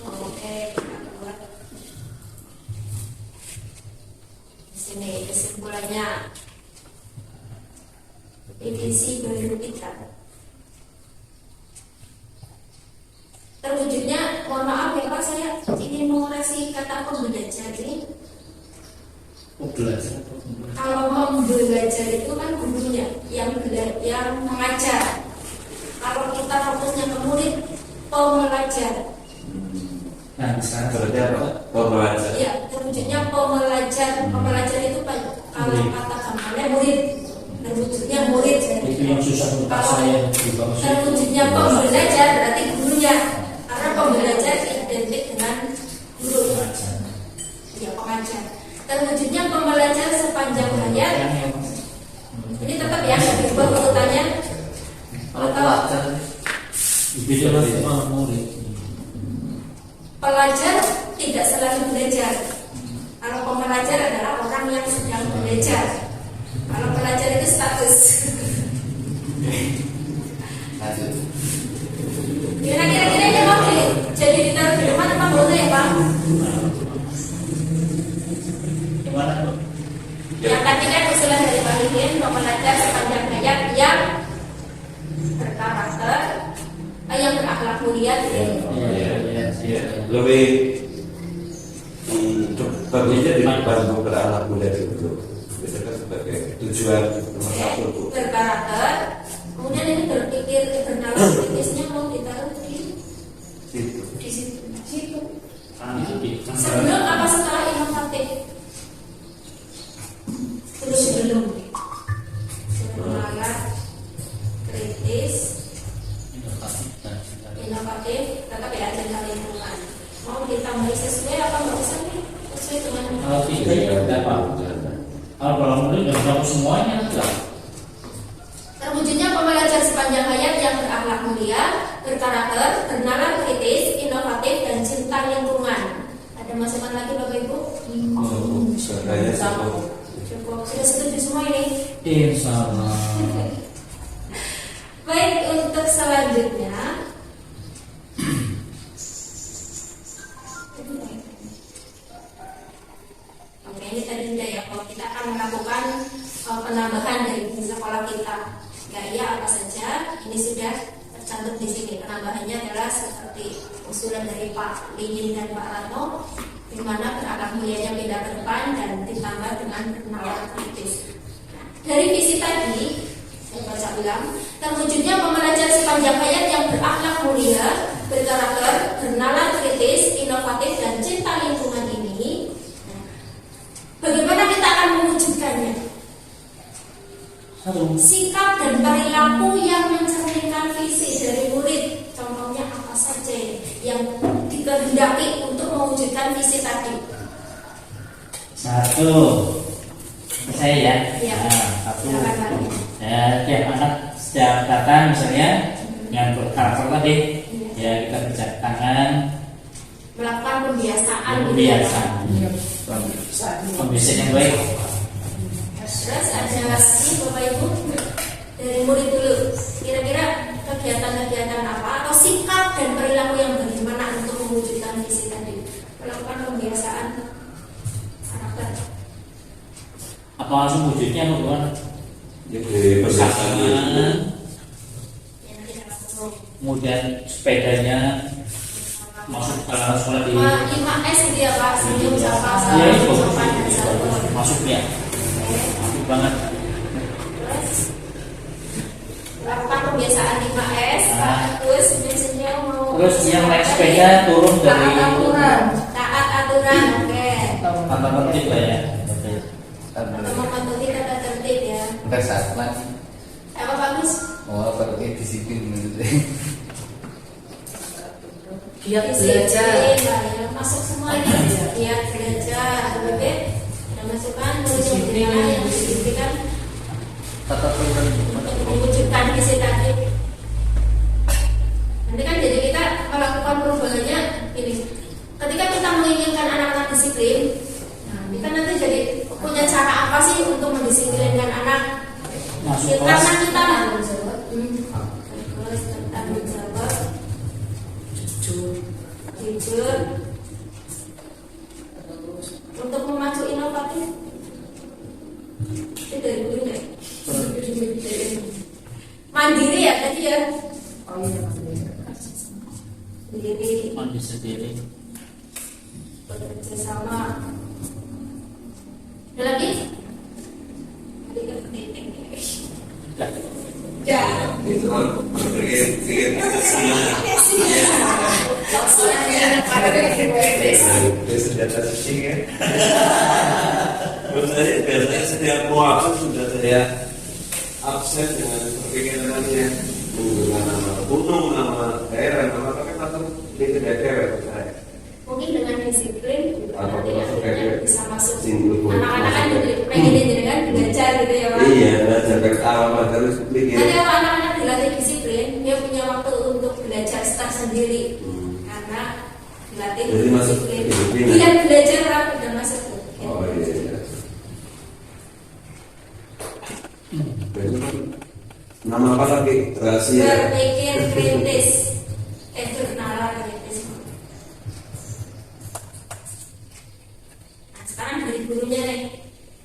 Oke, buat di sini kesimpulannya visi baru kita. Terwujudnya, mohon maaf ya Pak, saya ingin mengoreksi kata pembelajar ini. Belajar. Kalau membelajar itu kan gurunya yang mengajar. Kalau kita fokusnya ke murid, pembelajar. Nah, sekarang Berarti apa? Pembelajar. Iya, terwujudnya pembelajar. Pembelajar itu kalau kata gambarnya murid, terwujudnya murid. itu yang susah untuk saya juga. Terwujudnya pembelajar berarti gurunya, karena pembelajar identik dengan guru. pembelajar. Terwujudnya pembelajar sepanjang hayat. Ini tetap ya, nggak diubah urutannya. Kalau pelajar Beda lagi sama murid. Pelajar tidak selalu belajar. Kalau pembelajar adalah orang yang sedang belajar. Kalau pelajar itu status. lanjut. Kira-kira ini mau jadi ditaruh di depan apa boleh ya Bang? Gimana tuh? Yang tadi kan usulan dari Pak Lidin, pembelajar sepanjang hayat yang berkarakter, yang berakhlak mulia. Lebih bagusnya dibantu berakhlak mulia itu. Itu kan sebagai tujuan nomor satu. Berkarakter, kemudian ini berpikir bernalar kritisnya mau ditaruh di situ. Sebelum apa setelah inovatif? Sebelum bernalar kritis, inovatif, tetap ya cinta lingkungan. Mau ditambahi sesuai apa nggak usah nih? Sesuai dengan Kalau tiga ya nggak apa-apa. Kalau murid nggak tahu semuanya lah. terwujudnya pembelajar sepanjang hayat yang berakhlak mulia, berkarakter, bernalar kritis, inovatif, dan cinta lingkungan. Ada masukan lagi Bapak Ibu? Sebenarnya cukup. Cukup, sudah setuju semua ini? Insya Allah. Baik, untuk selanjutnya oke, ini tadi sudah ya, kalau kita akan melakukan penambahan dari sekolah kita gaya apa saja, ini sudah tercantum di sini. Penambahannya adalah seperti usulan dari Pak Lidin dan Pak Ratno, di mana berakhlak mulianya beda ke depan dan ditambah dengan bernalar kritis. Dari visi tadi saya baca ulang, terwujudnya pembelajar sepanjang hayat yang berakhlak mulia, berkarakter, bernalar kritis, inovatif, dan cinta lingkungan ini. Bagaimana kita akan mewujudkannya? Sikap dan perilaku yang mencerminkan visi dari murid. Contohnya apa saja yang dikehendaki untuk mewujudkan visi tadi? Satu, saya ya. Ya. Nah, satu. Silakan, Pak. Ya, tiap anak setiap datang misalnya yang berkarakter tadi, ya kita berjabat tangan, Melakukan pembiasaan. kebiasaan, pembiasaan yang baik. Terus ada lagi Bapak Ibu dari murid dulu. Kira-kira kegiatan-kegiatan apa atau sikap dan perilaku yang bagaimana untuk mewujudkan visi tadi? Melakukan pembiasaan karakter. Apa langsung wujudnya apa gimana? Jadi Pasangan, Yang tidak langsung. kemudian sepedanya masuk ke sekolah di 5S gitu ya Pak, senyum, sapa, ya salam, itu sopan, dan santun. masuk ya, masuk banget. Terus lakukan pembiasaan 5S, terus biasanya mau. Terus yang naik sepeda turun dari Taat aturan, oke. tata tertib lah ya. Atau mematuhi tata tertib ya. Ntar saat lagi. Apa bagus? Oh, berarti disiplin menurut Giat Disiplin, belajar. ya, masuk semua ini. Giat belajar, oke. Ada masukan, Disiplin. yang disiplin tetap untuk mewujudkan visi tadi. Nanti kan jadi kita melakukan perubahannya ini. Ketika kita menginginkan anak-anak disiplin, nah kita nanti jadi punya cara apa sih untuk mendisiplinkan anak? Masuk Ya, kelas. karena kita tanggung jawab, tanggung jawab, jujur, untuk memacu inovatif. Itu dari guru ya. Mandiri ya tadi ya. Oh iya. Mandiri, Mandi sendiri. bekerja sama. Ada lagi? Ya. itu kan bikin senjata sising ya. Biasanya setiap waktu sudah saya absen dengan perpikirannya menggunakan nama gunung, nama daerah, nama apa kan atau di daerah saya. Mungkin dengan disiplin juga Apa nanti masuk akhirnya kayak bisa masuk. single boy. Anak-anak kan pengen jenengan belajar gitu ya Pak. Iya, belajar pertama terus pikir. Nanti kalau anak-anak dilatih disiplin, dia punya waktu untuk belajar start sendiri. Karena dilatih Jadi masuk disiplin. disiplin. Dia belajar rapi dan masuk. Oh iya. Nama apa lagi? Rahasia. Berpikir kritis. Nalar kritis. Nah, sekarang dari gurunya nih.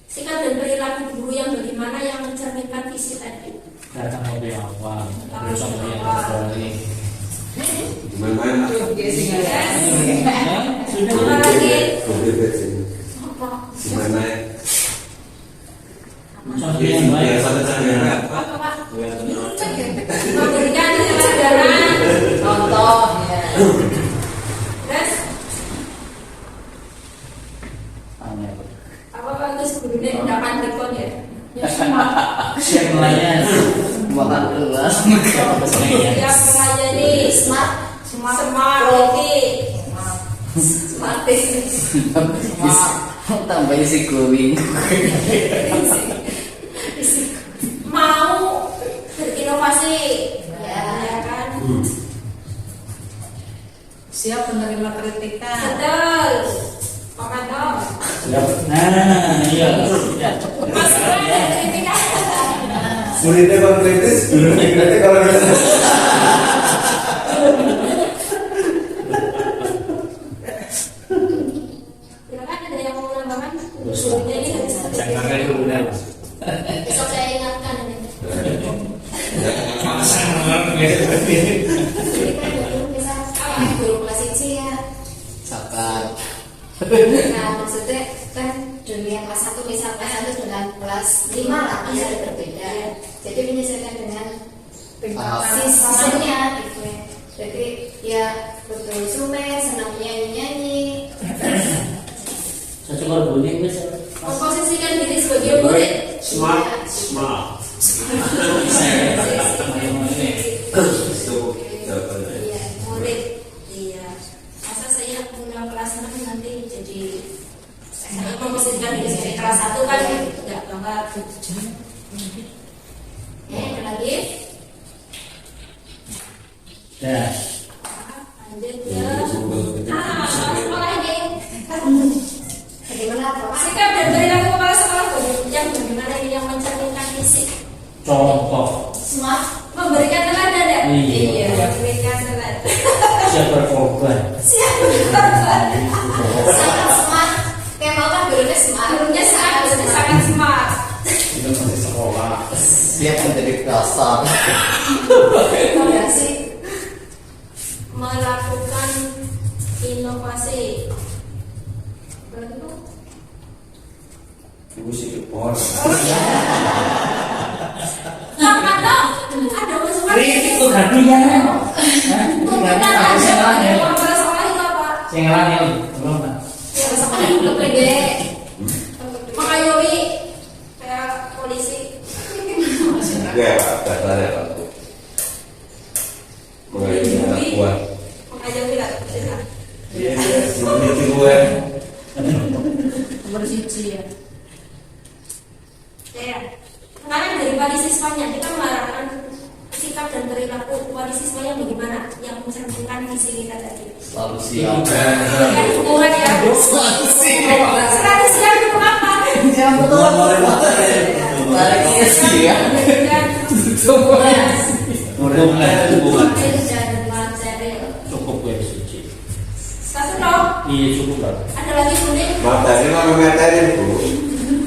Sikap dan perilaku guru yang bagaimana yang mencerminkan visi tadi. Datang lebih awal, Datang datang lebih lebih awal. awal. Main-main. Sudah Apa lagi? Apa? Gimana? contoh yang baik. Biasa saja. Apa Pak? Memberikan kesadaran. Contoh ya. Terus Aneh. apa bagus gurunya dapat rekon ya? Ya semua. Siap melayan. Makan kelas. Yang melayani smart, Tambah isi glowing. mau berinovasi, ya kan? Siap menerima kritikan. Betul, Pak dong. Nah, iya. Masukan dan kritikan. Muridnya kalau kritis, gurunya kritis kalau kita. Silakan ada yang mau menambahkan? Gurunya ini nggak bisa. Jangan kayak dulu deh. Besok saya ingatkan ini. Guru kelas C ya. Sabar. Nah maksudnya kan dunia kelas 1 misal kelas 1 dengan kelas 5 lah kan sudah berbeda. Jadi menyesuaikan dengan siswanya gitu ya. Jadi ya betul sume senang nyanyi. Saya coba bunyi mas. Memposisikan diri sebagai murid. Smart. Iya, murid. Iya. Masa saya punya kelas 6 nanti jadi saya memposisikan diri sebagai kelas 1 kan enggak banget. Ada lagi? Dah. Lanjut ya. Apa lagi? Bagaimana Pak? Sikap dan perilaku kepala sekolah yang bagaimana ini yang mencerminkan fisik. Contoh. Smart memberikan teladan ya? Iya. Memberikan teladan. Siap berkorban. Siap berkorban. Sangat smart. Kayak mau kan gurunya smart. Gurunya sangat smart. Itu masih sekolah. Siap menjadi dasar. Ya sih. Melakukan inovasi. Ibu sih orang. Apa dong? Ada masukan? Kritik tuh hatinya. Tuntutan ada. Kepala sekolah itu apa? Saya ngelanin. Belum kan? Ya sekolah untuk gede. Mengayomi kayak polisi. Ya, dasarnya Pak. Mengayomi anak buah. Mengayomi lah. Iya, memiliki gue. Nomor 1 ya. Ya. Sekarang dari wali siswanya kita mengharapkan sikap dan perilaku wali siswanya bagaimana yang mencerminkan visi kita tadi. Selalu siap. Kan hubungan ya. Selalu siap. Selalu siap itu apa? Yang betul. Lagi siap. Dan Hubungan. dan materi. Cukup gue suci. Satu dong. Iya cukup lah. Ada lagi kuning. Materi mana materi Bu?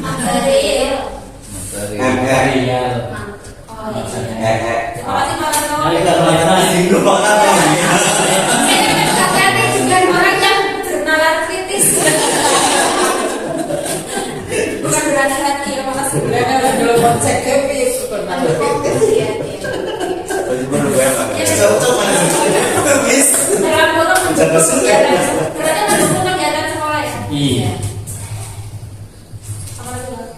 Materi. MR. Iya. Oh iya. Terima kasih Pak Rano. Ayo kita mulai. Hati-hati juga orang yang bernalar kritis. Bukan berhati-hati ya makasih. Belum cek tapi pernah. Dalam foto mendukung kegiatan. Berarti mendukung kegiatan sekolah ya. Iya. Apa lagi Pak?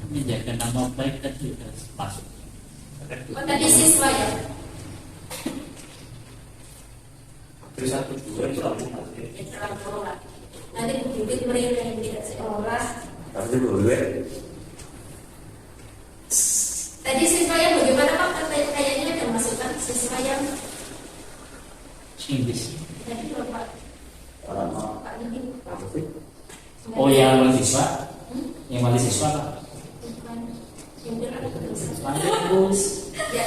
Menjaga nama baik dan juga masuk. Oh, tadi siswa ya. Satu dua itu apa? Nanti bibit mereka yang tidak sekolah. Tapi boleh. Tadi siswa yang bagaimana Pak? Kayaknya ada masukan siswa yang Inggris. tadi Bapak Pak ini. Oh, yang mahasiswa? Yang mahasiswa Pak? Yang bilang ada tulisan. Bagus. Ya.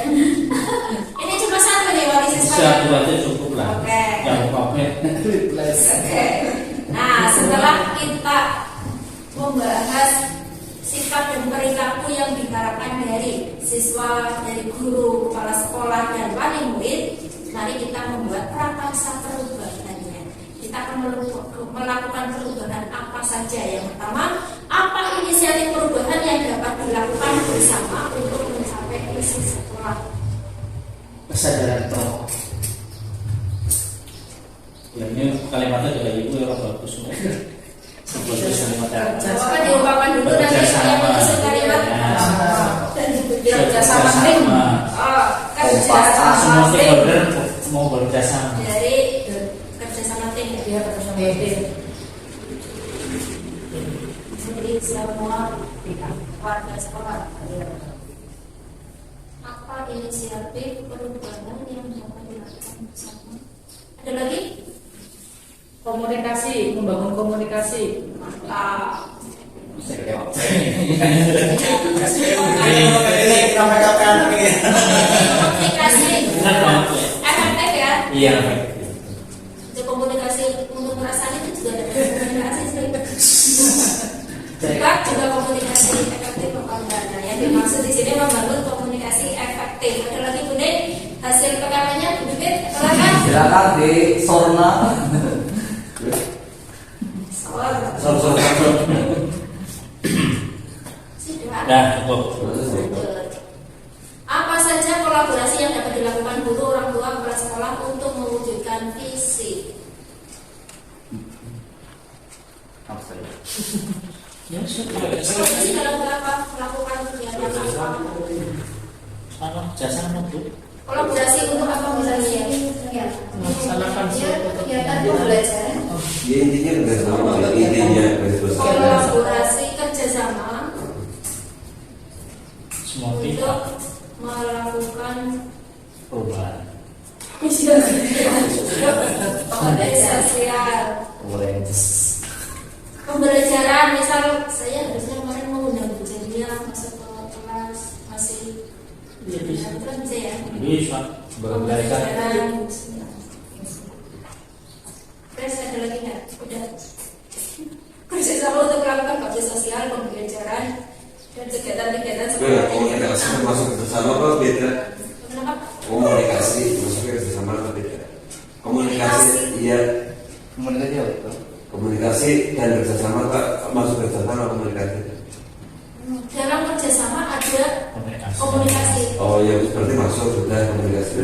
Ini cuma satu nih wali siswa. Satu aja cukup lah. Oke. Jangan pakai. Oke. Nah, setelah kita membahas sifat dan perilaku yang diharapkan dari siswa, dari guru, kepala sekolah, dan wali murid, mari kita membuat prakarsa perubahannya. Kita akan melakukan perubahan apa saja. Yang pertama, apa inisiatif perubahan yang dapat dilakukan bersama untuk mencapai visi sekolah? Kesadaran tokoh. Ya, ini kalimatnya dari ibu ya bagus. Bagus kalimatnya. Bapak diungkapkan dulu nanti yang menyusun kalimat. Dan kerjasama tim. Kerjasama tim. Mau bekerjasama. Dari kerjasama tim ya, kerjasama tim. Jadi semua warga sekolah. Apa inisiatif perubahan yang dapat dilakukan bersama? Ada lagi? Komunikasi, membangun komunikasi. Komunikasi efektif ya. Iya. Itu komunikasi untuk perasaan itu juga ada komunikasi juga komunikasi efektif apa enggak. Nah, yang dimaksud di sini membangun komunikasi efektif. Ada lagi Bu Nek? Hasil PKM-nya Bu Bibit, silakan. Silakan di Sorna. Nah, apa saja kolaborasi yang dapat dilakukan guru, orang tua, kepala sekolah untuk mewujudkan visi? Kolaborasi dalam apa? Melakukan kegiatan apa? Jasa Bu. Kolaborasi untuk apa misalnya? Ya. Melaksanakan suatu Kegiatan pembelajaran. Ya, intinya kerjasama. Intinya Kolaborasi kerjasama Semua untuk pihak melakukan perubahan. sosial. Pembelajaran, misal saya harusnya kemarin mengundang Bu Jadinya masuk ke kelas masih Bisa. itu kan bisa ya. Bisa. Pembelajaran. Terus ada lagi nggak? Udah. Kerjasama untuk melakukan bakti sosial, pembelajaran dan kegiatan-kegiatan sekolah. Komunikasi masuk bersama apa beda? Kenapa? Komunikasi masuknya bersama apa beda? Komunikasi iya. Komunikasi apa itu? Komunikasi dan kerjasama Pak masuk kerjasama komunikasi. Dalam kerjasama ada komunikasi. Oh ya berarti masuk sudah komunikasi.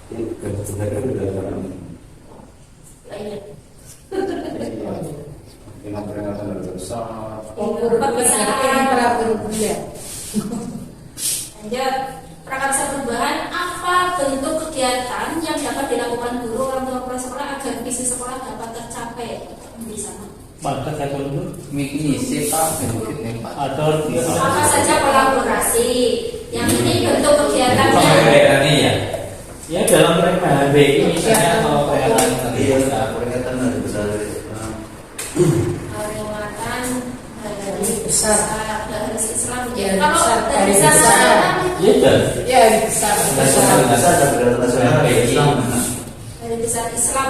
Ini kerjasama sudah Lainnya. Dengan peringatan dari besar. Lanjut. Prakarsa perubahan, apa bentuk kegiatan yang dapat dilakukan guru, orang tua, kepala sekolah agar visi sekolah dapat tercapai di sana? Maka saya dulu Mengisi Pak, mungkin nih Pak. atau Apa saja kolaborasi? Yang ini bentuk kegiatannya. ini ya. Ya dalam PHB ini misalnya kalau PHB Iya, peringatan dari besar. Peringatan dari Besar. dari Islam. Ya, Kalau besar, dari dari besar. sana Iya dan Ya, besar. Besar ada berat nasional Islam. dari besar Islam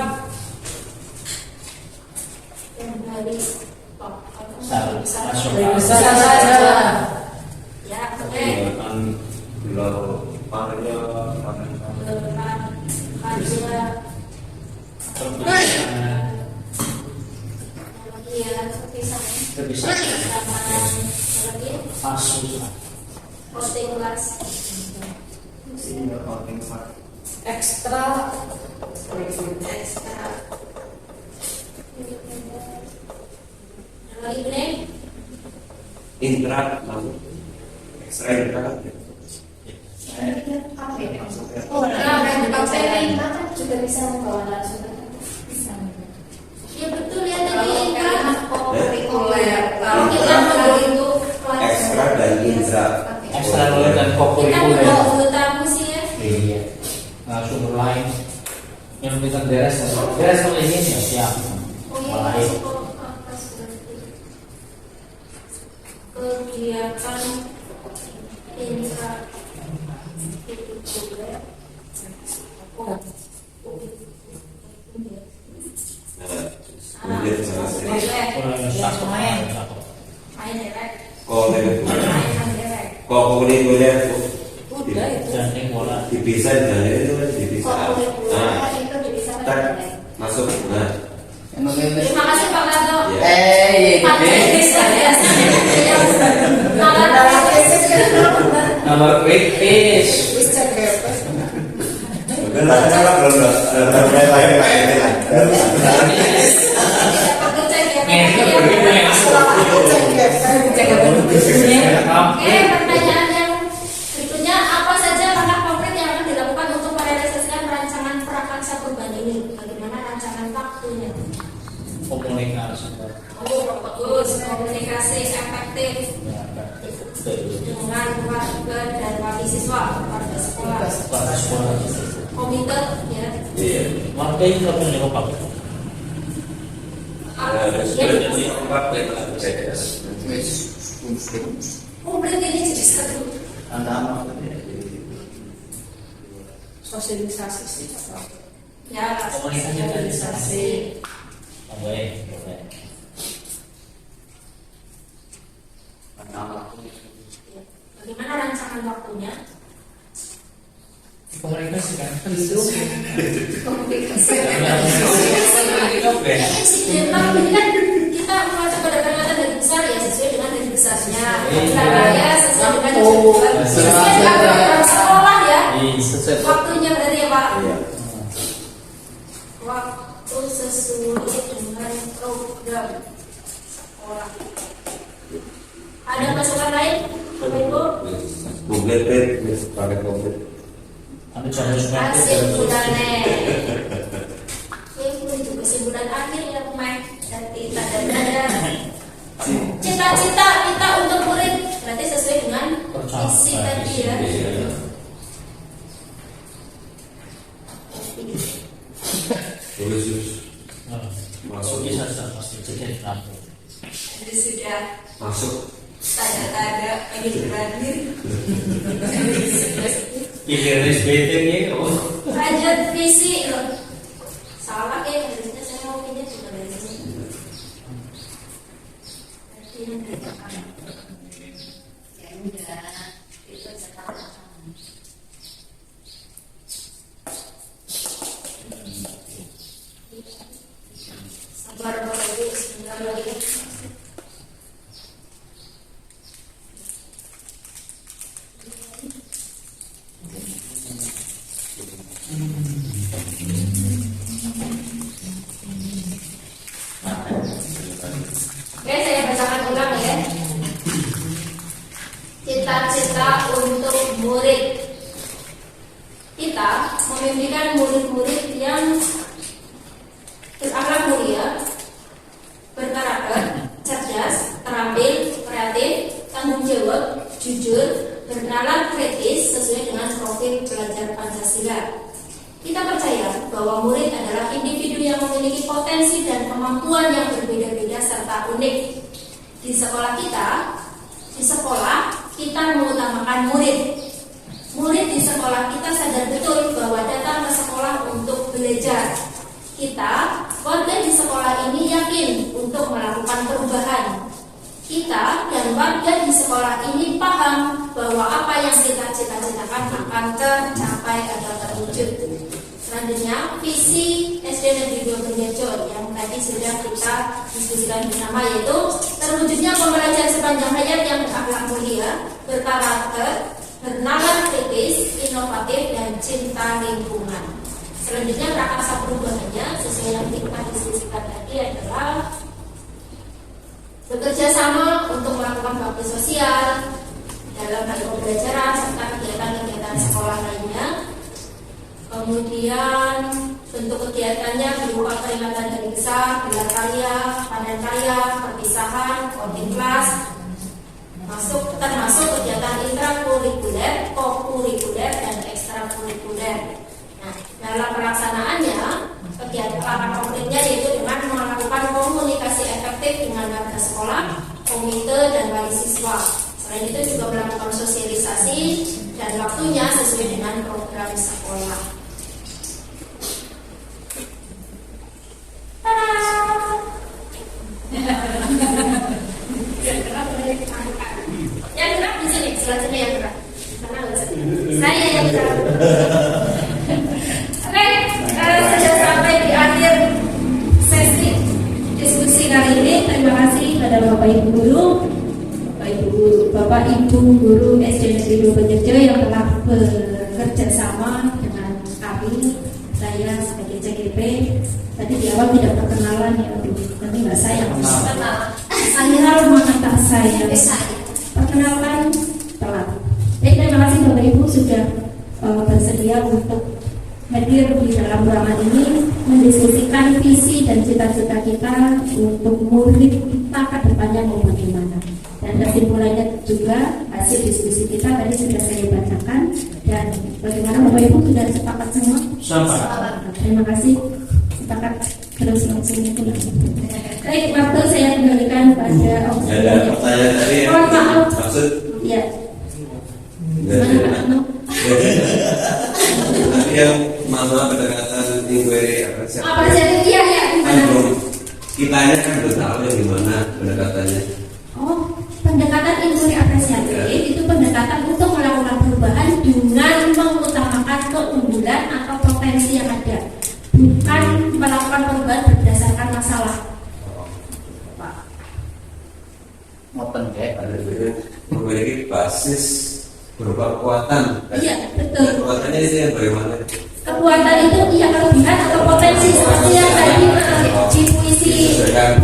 dan dari Besar Dari nasional. besar saja. ya oke. kan bila parenya Kajian ya seperti Bisa lagi masuk. posting kelas Ekstra. ekstra lagi nih intrak lalu ekstra intrak. Oh, nah, pakai kan juga bisa membawa langsung. Ya betul ya tadi kan kurikuler. Kalau kita mau itu Ekstra dan intra. Ekstra dan kita kokurikuler. mau dulu tamu sih ya. Iya. Nah, sumber lain yang kita beres kalau ini ya siap. Oh iya, Mulai. masuk ke atas berarti. Kegiatan intra kurikuler. Oh. Kemudian selesai. Satu main. Main direct. Kokurikuler Udah itu. Jangan bola. dipisah dan itu kan dipisah. Nah, Itu bisa tak masuk. Nah, Terima kasih Pak Karno. ya. Pak Teknis ya. Nomor kritis. Udah lah, belum lain Oke, pertanyaan yang berikutnya, apa saja langkah konkret yang akan dilakukan untuk merealisasikan rancangan prakarsa perubahan ini? Bagaimana rancangan waktunya? Komunikasi. Oh, bagus, komunikasi efektif dengan keluarga dan wali siswa, warga sekolah, Pada sekolah. komite, ya. Iya. Warga itu apa yang lupa? Oh, berarti ini jadi satu. Sosialisasi sih. Ya, Sosialisasi. Boleh. Bagaimana rancangan waktunya? Komunikasi kan. komunikasi. Incidental ini kan kita mengacu pada peringatan dari besar ya, sesuai dengan dari besarnya. Caranya sesuai dengan jadwal. Sesuai dengan program sekolah ya. Waktunya berarti ya Pak. Waktu sesuai dengan program sekolah. Ada masukan lain, Bapak Ibu? Google pakai komplit. Anu jangan seperti Kesimpulannya. Itu kesimpulan akhir ya Mek. Dan tanda-tanda cita-cita kita untuk murid berarti sesuai dengan visi tadi ya. Tulis masuk bisa pasti jadi apa? Jadi sudah masuk. tanda-tanda ingin berakhir. Iris meeting itu. Lanjut visi loh. Salah ya, harusnya saya mau pindah cuma dari sini. Berarti yang dari belakang. Ya udah, itu catatan. Sabar Bapak Ibu, sebentar lagi. Oke, saya bacakan ulang ya. Cita-cita untuk murid. Kita memimpikan murid-murid yang berakhlak mulia, berkarakter, cerdas, terampil, kreatif, tanggung jawab, jujur, bernalar kritis sesuai dengan profil pelajar Pancasila. Kita percaya bahwa murid adalah individu yang memiliki potensi dan kemampuan yang berbeda-beda serta unik. Di sekolah kita mengutamakan murid. Murid di sekolah kita sadar betul bahwa datang ke sekolah untuk belajar. Kita, warga di sekolah ini yakin untuk melakukan perubahan. Kita dan warga di sekolah ini paham bahwa apa yang kita cita-citakan akan tercapai atau terwujud. Selanjutnya, visi SD Negeri 2 Benjajo yang tadi sudah kita diskusikan bersama, yaitu terwujudnya pembelajaran sepanjang hayat yang berakhlak mulia, berkarakter, bernalar kritis, inovatif, dan cinta lingkungan. Selanjutnya, prakarsa perubahannya sesuai yang kita diskusikan tadi adalah bekerja sama untuk melakukan bakti sosial dalam hal pembelajaran serta kegiatan-kegiatan sekolah lainnya. Kemudian bentuk kegiatannya berupa peringatan hari besar, gelar karya, panen karya, perpisahan, voting kelas, termasuk kegiatan intrakurikuler, kokurikuler, dan ekstrakurikuler. Nah, dalam pelaksanaannya, kegiatan konkretnya yaitu dengan melakukan komunikasi efektif dengan warga sekolah, komite, dan wali siswa. Selain itu juga melakukan sosialisasi dan waktunya sesuai dengan program sekolah. Yang gerak di sini, selanjutnya yang gerak. Saya yang gerak. Oke, sudah sampai di akhir sesi diskusi kali ini. Terima kasih pada Bapak Ibu Guru, Bapak Ibu Guru SD Negeri 2 Banjarjo yang telah bekerja sama dengan kami. Saya sebagai CGP tadi di awal tidak perkenalan ya, tapi nggak sayang. Saya rumah kata saya. Perkenalkan telat. Jadi terima kasih Bapak Ibu sudah bersedia untuk hadir di dalam ruangan ini mendiskusikan visi dan cita-cita kita untuk murid kita ke depannya mau bagaimana. Dan kesimpulannya juga hasil diskusi kita tadi sudah saya bacakan. Dan bagaimana Bapak Ibu sudah sepakat semua? Sepakat. Terima kasih. Sepakat terus langsung pulang. Baik, waktu saya kembalikan pada Ada pertanyaan tadi ya? Maaf. Maksud? Ya. Tadi yang mama pendekatan inquiry apresiasi. Apresiasi, iya, Kan gimana? belum, kita ini kan belum tahu ya gimana pendekatannya. Oh, pendekatan inquiry apresiatif itu pendekatan untuk melakukan perubahan dengan mengutamakan keunggulan atau potensi yang ada, bukan melakukan perubahan berdasarkan masalah. Ngoten kayak Ada memiliki basis berupa kekuatan. Iya, betul. Kekuatannya itu yang bagaimana? Kekuatan itu iya kelebihan atau potensi seperti yang tadi di puisi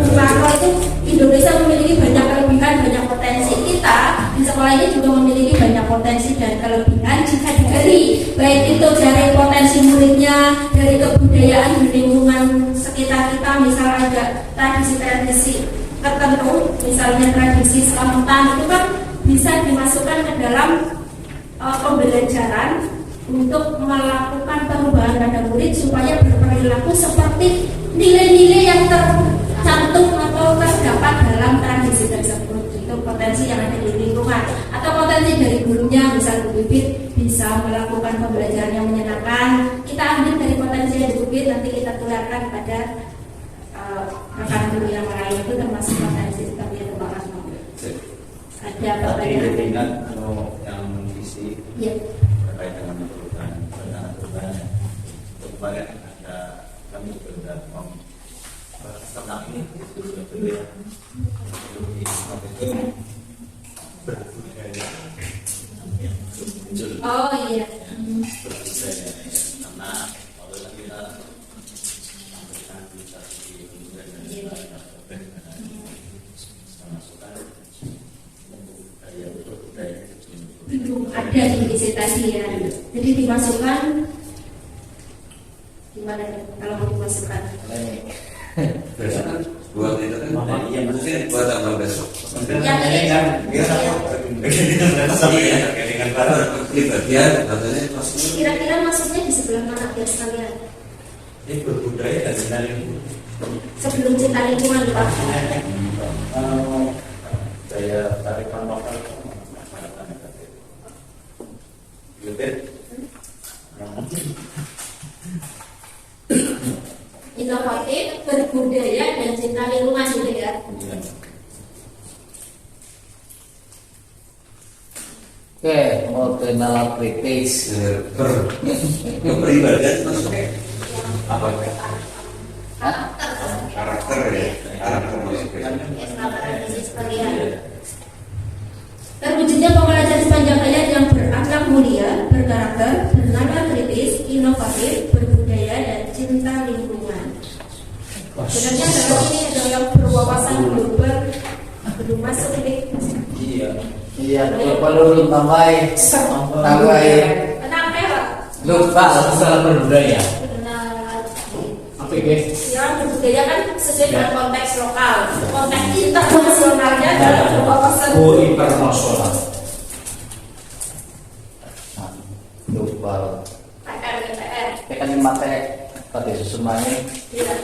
Bung Karno itu Indonesia memiliki banyak kelebihan, banyak potensi. Kita di sekolah ini juga memiliki banyak potensi dan kelebihan jika digali, baik itu dari potensi muridnya, dari kebudayaan di lingkungan sekitar kita, misalnya ada tradisi-tradisi tertentu, misalnya tradisi Selamatan itu kan bisa dimasukkan ke dalam pembelajaran untuk melakukan perubahan pada murid supaya berperilaku seperti nilai-nilai yang tercantum atau terdapat dalam tradisi tersebut. Itu potensi yang ada di lingkungan atau potensi dari gurunya, misal Bu Bibit bisa melakukan pembelajaran yang menyenangkan. Kita ambil dari potensi yang di Bu Bibit, nanti kita tularkan pada rekan guru yang lain, itu termasuk potensi seperti yang Bapak Asma. Ada Tapi pertanyaan? dengan yang visi Ya. terkait dengan perubahan kemarin ada kami juga sudah mau tentang ini sudah berbeda itu berbudaya yang muncul Oh iya. berbudaya karena kalau kita memberikan di masukan budaya berbudaya Belum ada di visi tadi ya. Jadi dimasukkan gimana ya, kalau mau dimasukkan? Besok kan buat itu kan Iya, mungkin buat tanggal besok. Yang ini Iya, di bagian katanya maksudnya kira-kira masuknya di sebelah mana biar sekalian? ini berbudaya dan sebenarnya Sebelum cinta lingkungan Pak. daya tarikan lokal masyarakat negatif. Lebih Inovatif, berbudaya dan cinta lingkungan gitu ya. Oke, model kritis. kepribadian maksudnya apa ya? Karakter ya, karakter maksudnya. Terwujudnya pembelajaran sepanjang hayat yang berakhlak mulia, berkarakter, bernalar kritis, inovatif, berbudaya dan cinta lingkungan. Sebenarnya kalau ini adalah yang berwawasan global belum masuk ini. iya Iya, lupa dulu tambahin. Tenang merah. Lupa salah berbudaya. Benar. Apa guys? Ya, berbudaya kan sesuai dengan konteks lokal. Konteks internasionalnya adalah wawasan. Internasional. Lupa. PR. Kan mate tadi semuanya. Iya.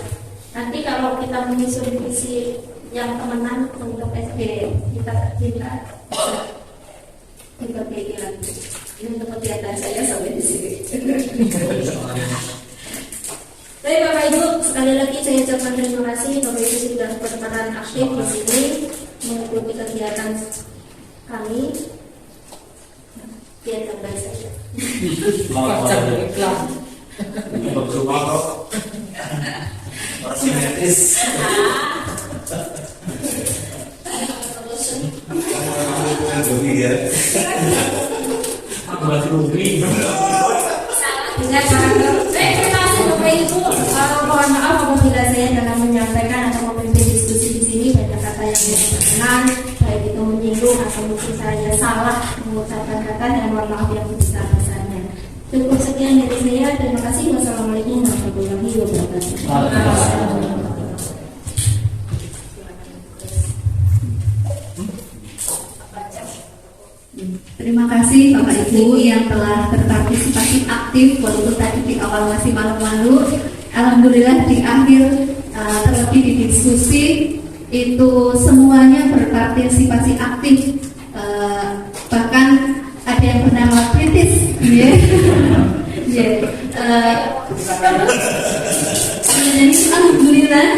Nanti kalau kita menyusun visi yang temenan untuk SD, kita diperbaiki lagi. Ini untuk kegiatan saya sampai di sini. Baik Bapak Ibu, sekali lagi saya ucapkan terima kasih Bapak Ibu sudah berperan aktif di sini mengikuti kegiatan kami. Biar gambar saja. Simetris. Ya. Aku masih rugi. Dengan karakter. Terima kasih Bapak Ibu. Mohon maaf apabila saya dalam menyampaikan atau memimpin diskusi di sini banyak kata yang tidak berkenan, baik itu menyinggung atau mungkin saya salah mengucapkan kata dan mohon maaf yang sebesar-besarnya. Cukup sekian dari saya. Terima kasih. Wassalamualaikum warahmatullahi wabarakatuh. Terima kasih Bapak Ibu yang telah berpartisipasi aktif walaupun tadi di awal masih malu-malu. Alhamdulillah di akhir terlebih di diskusi itu semuanya berpartisipasi aktif. Bahkan ada yang bernama kritis. Alhamdulillah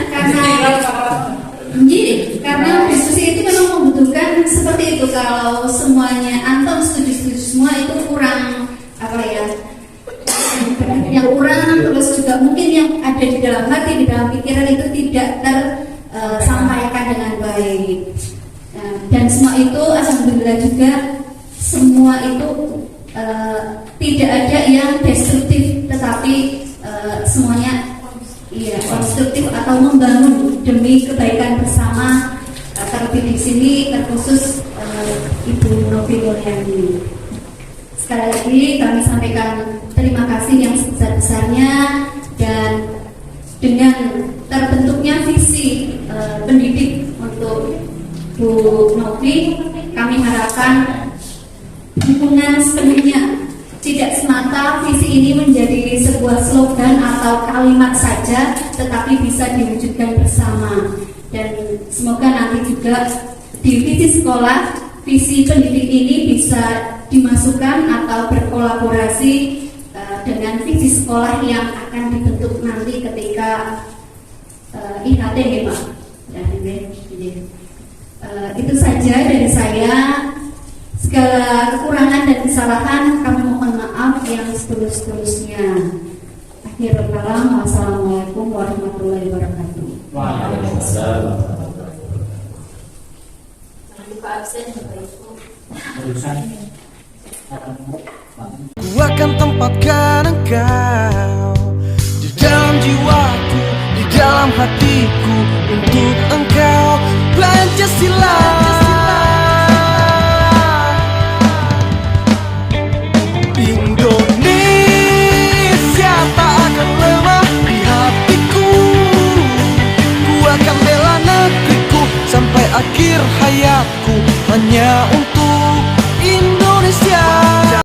karena diskusi itu memang membutuhkan seperti itu. Kalau semuanya Anton setuju semua itu kurang yang kurang, terus juga mungkin yang ada di dalam hati, di dalam pikiran itu tidak tersampaikan dengan baik. Dan semua itu alhamdulillah juga semua itu tidak ada yang destruktif, tetapi semuanya konstruktif atau membangun demi kebaikan bersama. Terlebih di sini terkhusus Ibu Novi Mulyani. Sekali lagi kami sampaikan terima kasih yang sebesar-besarnya, dan dengan terbentuknya visi pendidik untuk Bu Novi, kami harapkan dukungan sepenuhnya. Tidak semata visi ini menjadi sebuah slogan atau kalimat saja, tetapi bisa diwujudkan bersama. Dan semoga nanti juga di visi sekolah, visi pendidik ini bisa dimasukkan atau berkolaborasi dengan visi sekolah yang akan dibentuk nanti ketika IHT ya Pak. Itu saja dari saya. Segala kekurangan dan kesalahan kami mohon maaf yang setulus-tulusnya. Akhirul kalam, wassalamualaikum warahmatullahi wabarakatuh. Waalaikumsalam. Buka absen Bapak Ibu. Ku akan tempatkan engkau di dalam jiwaku, di dalam hatiku, untuk engkau Pancasila. Indonesia tak akan lemah di hatiku. Ku akan bela negeriku sampai akhir hayatku, hanya untuk